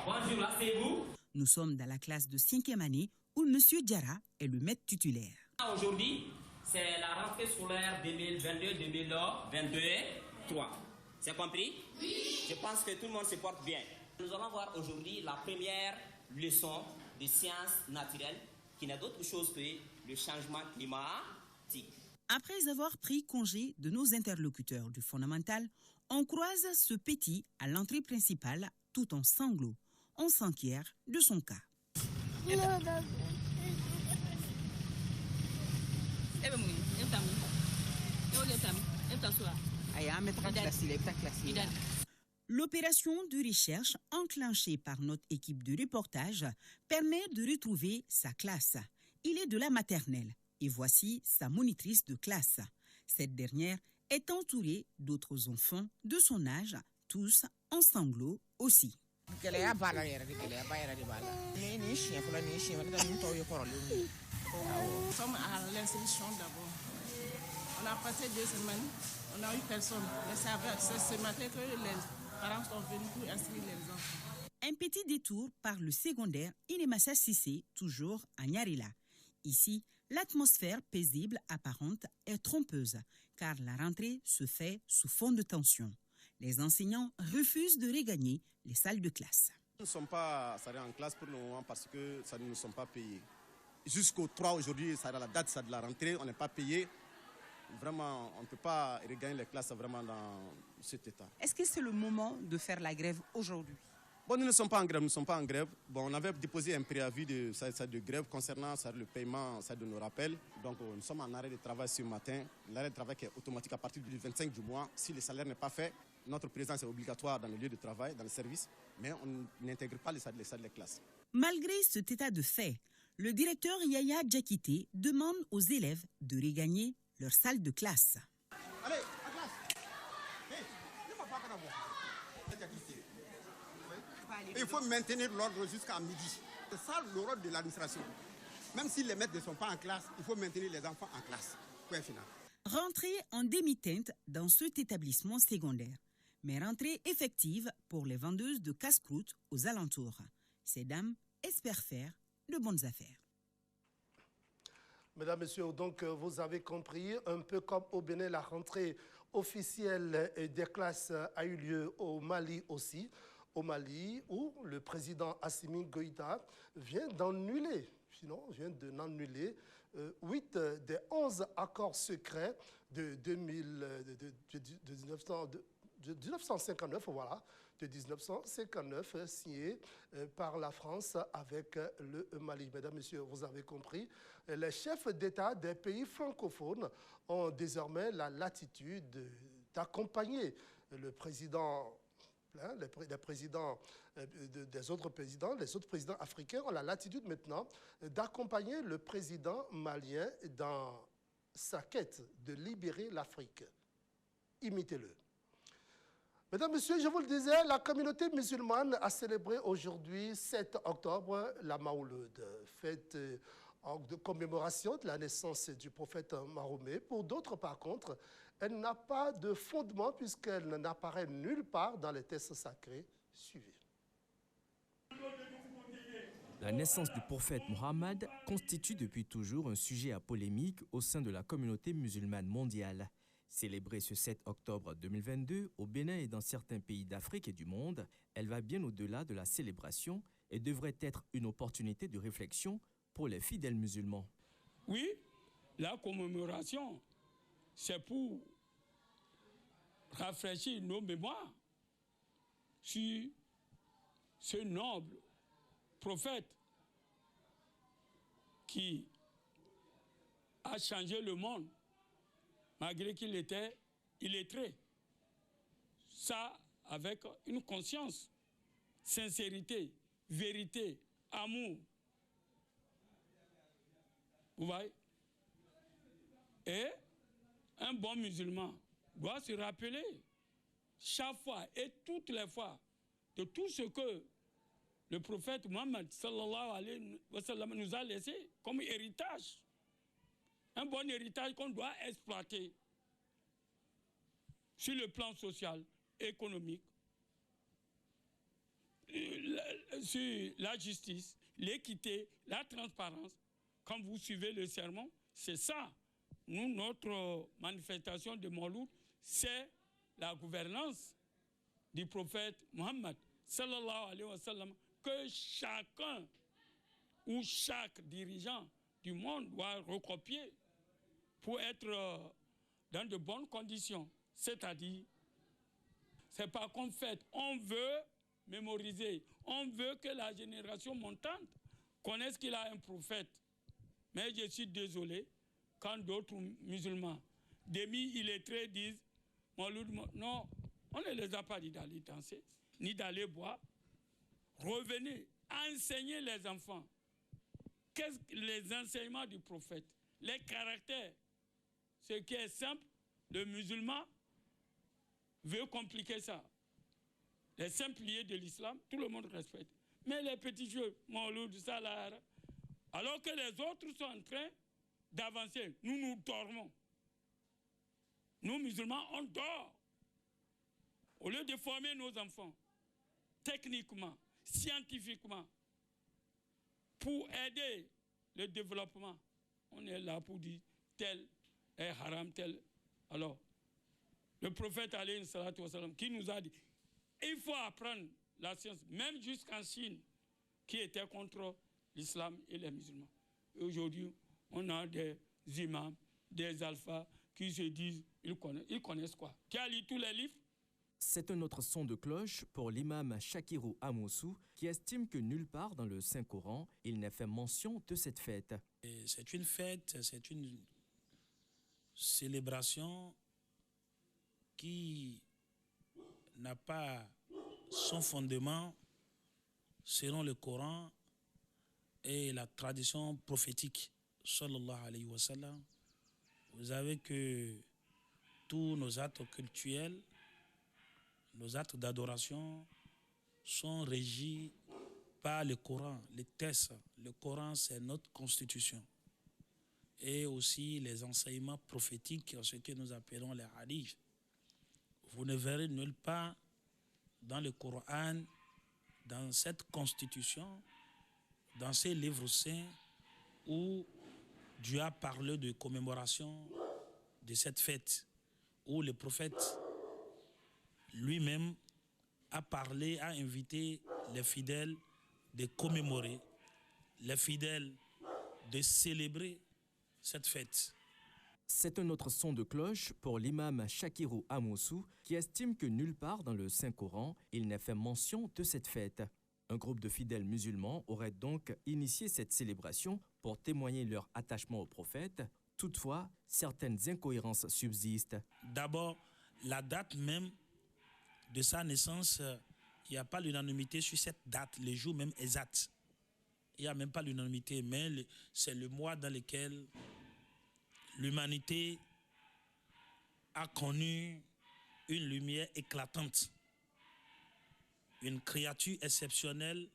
Bonjour, asseyez-vous. Nous sommes dans la classe de 5e année où M. Diarra est le maître titulaire. Aujourd'hui, c'est la rentrée scolaire 2022-2023. C'est compris? Oui. Je pense que tout le monde se porte bien. Nous allons voir aujourd'hui la première leçon de sciences naturelles qui n'est d'autre chose que le changement climatique. Après avoir pris congé de nos interlocuteurs du fondamental, on croise ce petit à l'entrée principale tout en sanglots. On s'enquiert de son cas. L'opération de recherche enclenchée par notre équipe de reportage permet de retrouver sa classe. Il est de la maternelle et voici sa monitrice de classe. Cette dernière est entourée d'autres enfants de son âge, tous en sanglots aussi. Nous sommes à l'instruction d'abord. On a passé 2 semaines, on n'a eu personne. Mais c'est avec ce matin que les parents sont venus pour inscrire les enfants. Un petit détour par le secondaire Inemassa Cissé, toujours à Nyarila. Ici, l'atmosphère paisible apparente est trompeuse, car la rentrée se fait sous fond de tension. Les enseignants refusent de regagner les salles de classe. Nous ne sommes pas en classe pour le moment parce que ça ne nous sommes pas payés. Jusqu'au 3 aujourd'hui, ça la date de la rentrée, on n'est pas payé. Vraiment, on ne peut pas regagner les classes vraiment dans cet état. Est-ce que c'est le moment de faire la grève aujourd'hui? Bon, nous ne sommes pas en grève, Bon, on avait déposé un préavis de grève concernant le paiement de nos rappels. Donc, nous sommes en arrêt de travail ce matin. L'arrêt de travail qui est automatique à partir du 25 du mois. Si le salaire n'est pas fait, notre présence est obligatoire dans le lieu de travail, dans le service, mais on n'intègre pas les salles de classe. Malgré cet état de fait, le directeur Yaya Djakité demande aux élèves de regagner leur salle de classe. Allez, à classe. Il faut maintenir l'ordre jusqu'à midi. C'est ça le rôle de l'administration. Même si les maîtres ne sont pas en classe, il faut maintenir les enfants en classe. Point final. Rentrée en demi-teinte dans cet établissement secondaire, mais rentrée effective pour les vendeuses de casse-croûte aux alentours. Ces dames espèrent faire de bonnes affaires. Mesdames, Messieurs, donc vous avez compris, un peu comme au Bénin, la rentrée officielle des classes a eu lieu au Mali aussi. Au Mali, où le président Assimi Goïta vient d'annuler 8 des 11 accords secrets de 1959, voilà, de 1959, signés par la France avec le Mali. Mesdames, Messieurs, vous avez compris, les chefs d'État des pays francophones ont désormais la latitude d'accompagner le président. Les présidents les autres présidents africains ont la latitude maintenant d'accompagner le président malien dans sa quête de libérer l'Afrique. Imitez-le. Mesdames, Messieurs, je vous le disais, la communauté musulmane a célébré aujourd'hui, 7 octobre, la Maouloud, fête de commémoration de la naissance du prophète Mahomet. Pour d'autres, par contre, elle n'a pas de fondement puisqu'elle n'apparaît nulle part dans les textes sacrés. Suivez. La naissance du prophète Mohammed constitue depuis toujours un sujet à polémique au sein de la communauté musulmane mondiale. Célébrée ce 7 octobre 2022 au Bénin et dans certains pays d'Afrique et du monde, elle va bien au-delà de la célébration et devrait être une opportunité de réflexion pour les fidèles musulmans. Oui, la commémoration, c'est pour rafraîchir nos mémoires sur ce noble prophète qui a changé le monde malgré qu'il était illettré. Ça avec une conscience, sincérité, vérité, amour. Vous voyez? Et un bon musulman doit se rappeler chaque fois et toutes les fois de tout ce que le prophète Mohammed sallallahu alayhi wa sallam nous a laissé comme héritage. Un bon héritage qu'on doit exploiter sur le plan social, économique, sur la justice, l'équité, la transparence. Quand vous suivez le sermon, c'est ça. Nous, notre manifestation de Mawlud, c'est la gouvernance du prophète Mohammed sallallahu alayhi wa sallam, que chacun ou chaque dirigeant du monde doit recopier pour être dans de bonnes conditions. C'est-à-dire, c'est pas qu'on fait, on veut mémoriser, on veut que la génération montante connaisse qu'il a un prophète. Mais je suis désolé, quand d'autres musulmans, demi-illettrés disent, non, on ne les a pas dit d'aller danser, ni d'aller boire. Revenez, enseignez les enfants. Qu'est-ce que les enseignements du prophète? Les caractères. Ce qui est simple, le musulman veut compliquer ça. Les simples liés de l'islam, tout le monde respecte. Mais les petits jeux, Mawlud, Salah, alors que les autres sont en train d'avancer, nous dormons. Nous, musulmans, on dort. Au lieu de former nos enfants, techniquement, scientifiquement, pour aider le développement, on est là pour dire tel est haram, tel. Alors, le prophète alayhi salatu wa salam, qui nous a dit, il faut apprendre la science, même jusqu'en Chine, qui était contre l'islam et les musulmans. Et aujourd'hui, on a des imams, des alphas qui se disent, ils connaissent quoi? Qui a lu tous les livres? C'est un autre son de cloche pour l'imam Shakirou Amoussou qui estime que nulle part dans le Saint-Coran il n'est fait mention de cette fête. C'est une fête, c'est une célébration qui n'a pas son fondement selon le Coran et la tradition prophétique. Sallallahu alayhi wa sallam. Vous savez que tous nos actes cultuels, nos actes d'adoration sont régis par le Coran, les textes. Le Coran, c'est notre constitution. Et aussi les enseignements prophétiques, ce que nous appelons les hadiths. Vous ne verrez nulle part dans le Coran, dans cette constitution, dans ces livres saints, où Dieu a parlé de commémoration de cette fête, où le prophète lui-même a parlé, a invité les fidèles de commémorer, les fidèles de célébrer cette fête. C'est un autre son de cloche pour l'imam Shakirou Amoussou qui estime que nulle part dans le Saint-Coran il n'est fait mention de cette fête. Un groupe de fidèles musulmans aurait donc initié cette célébration pour témoigner leur attachement au prophète. Toutefois, certaines incohérences subsistent. D'abord, la date même de sa naissance, il n'y a pas l'unanimité sur cette date, les jours même exacts. Il n'y a même pas l'unanimité, mais c'est le mois dans lequel l'humanité a connu une lumière éclatante, une créature exceptionnelle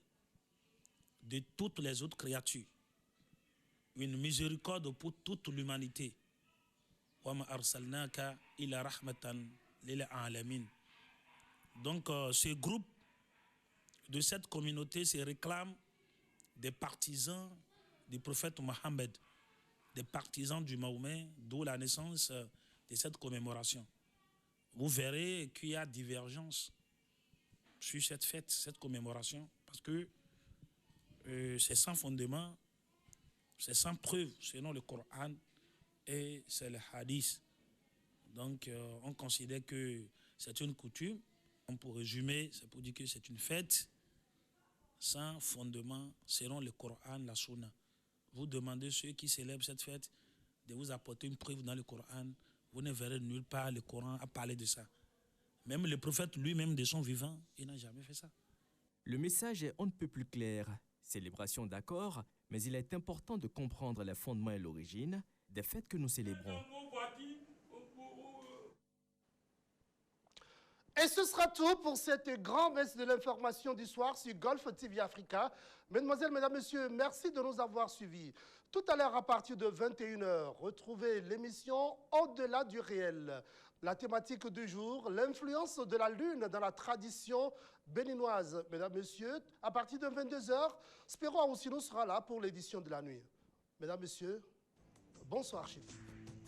de toutes les autres créatures, une miséricorde pour toute l'humanité. Donc ce groupe de cette communauté se réclame des partisans du prophète Mohammed, des partisans du Mahomet, d'où la naissance de cette commémoration. Vous verrez qu'il y a divergence sur cette fête, cette commémoration, parce que c'est sans fondement, c'est sans preuve selon le Coran et c'est le hadith. Donc on considère que c'est une coutume. Pour résumer, c'est pour dire que c'est une fête sans fondement selon le Coran, la Sunna. Vous demandez ceux qui célèbrent cette fête de vous apporter une preuve dans le Coran, vous ne verrez nulle part le Coran à parler de ça. Même le prophète lui-même de son vivant, il n'a jamais fait ça. Le message est on ne peut plus clair. Célébration d'accord, mais il est important de comprendre les fondements et l'origine des fêtes que nous célébrons. Et ce sera tout pour cette grande messe de l'information du soir sur Golf TV Africa. Mesdemoiselles, mesdames, messieurs, merci de nous avoir suivis. Tout à l'heure, à partir de 21 h, retrouvez l'émission Au-delà du réel. La thématique du jour, l'influence de la lune dans la tradition béninoise. Mesdames, messieurs, à partir de 22 h, Spéro Awoussino sera là pour l'édition de la nuit. Mesdames, messieurs, bonsoir chez vous.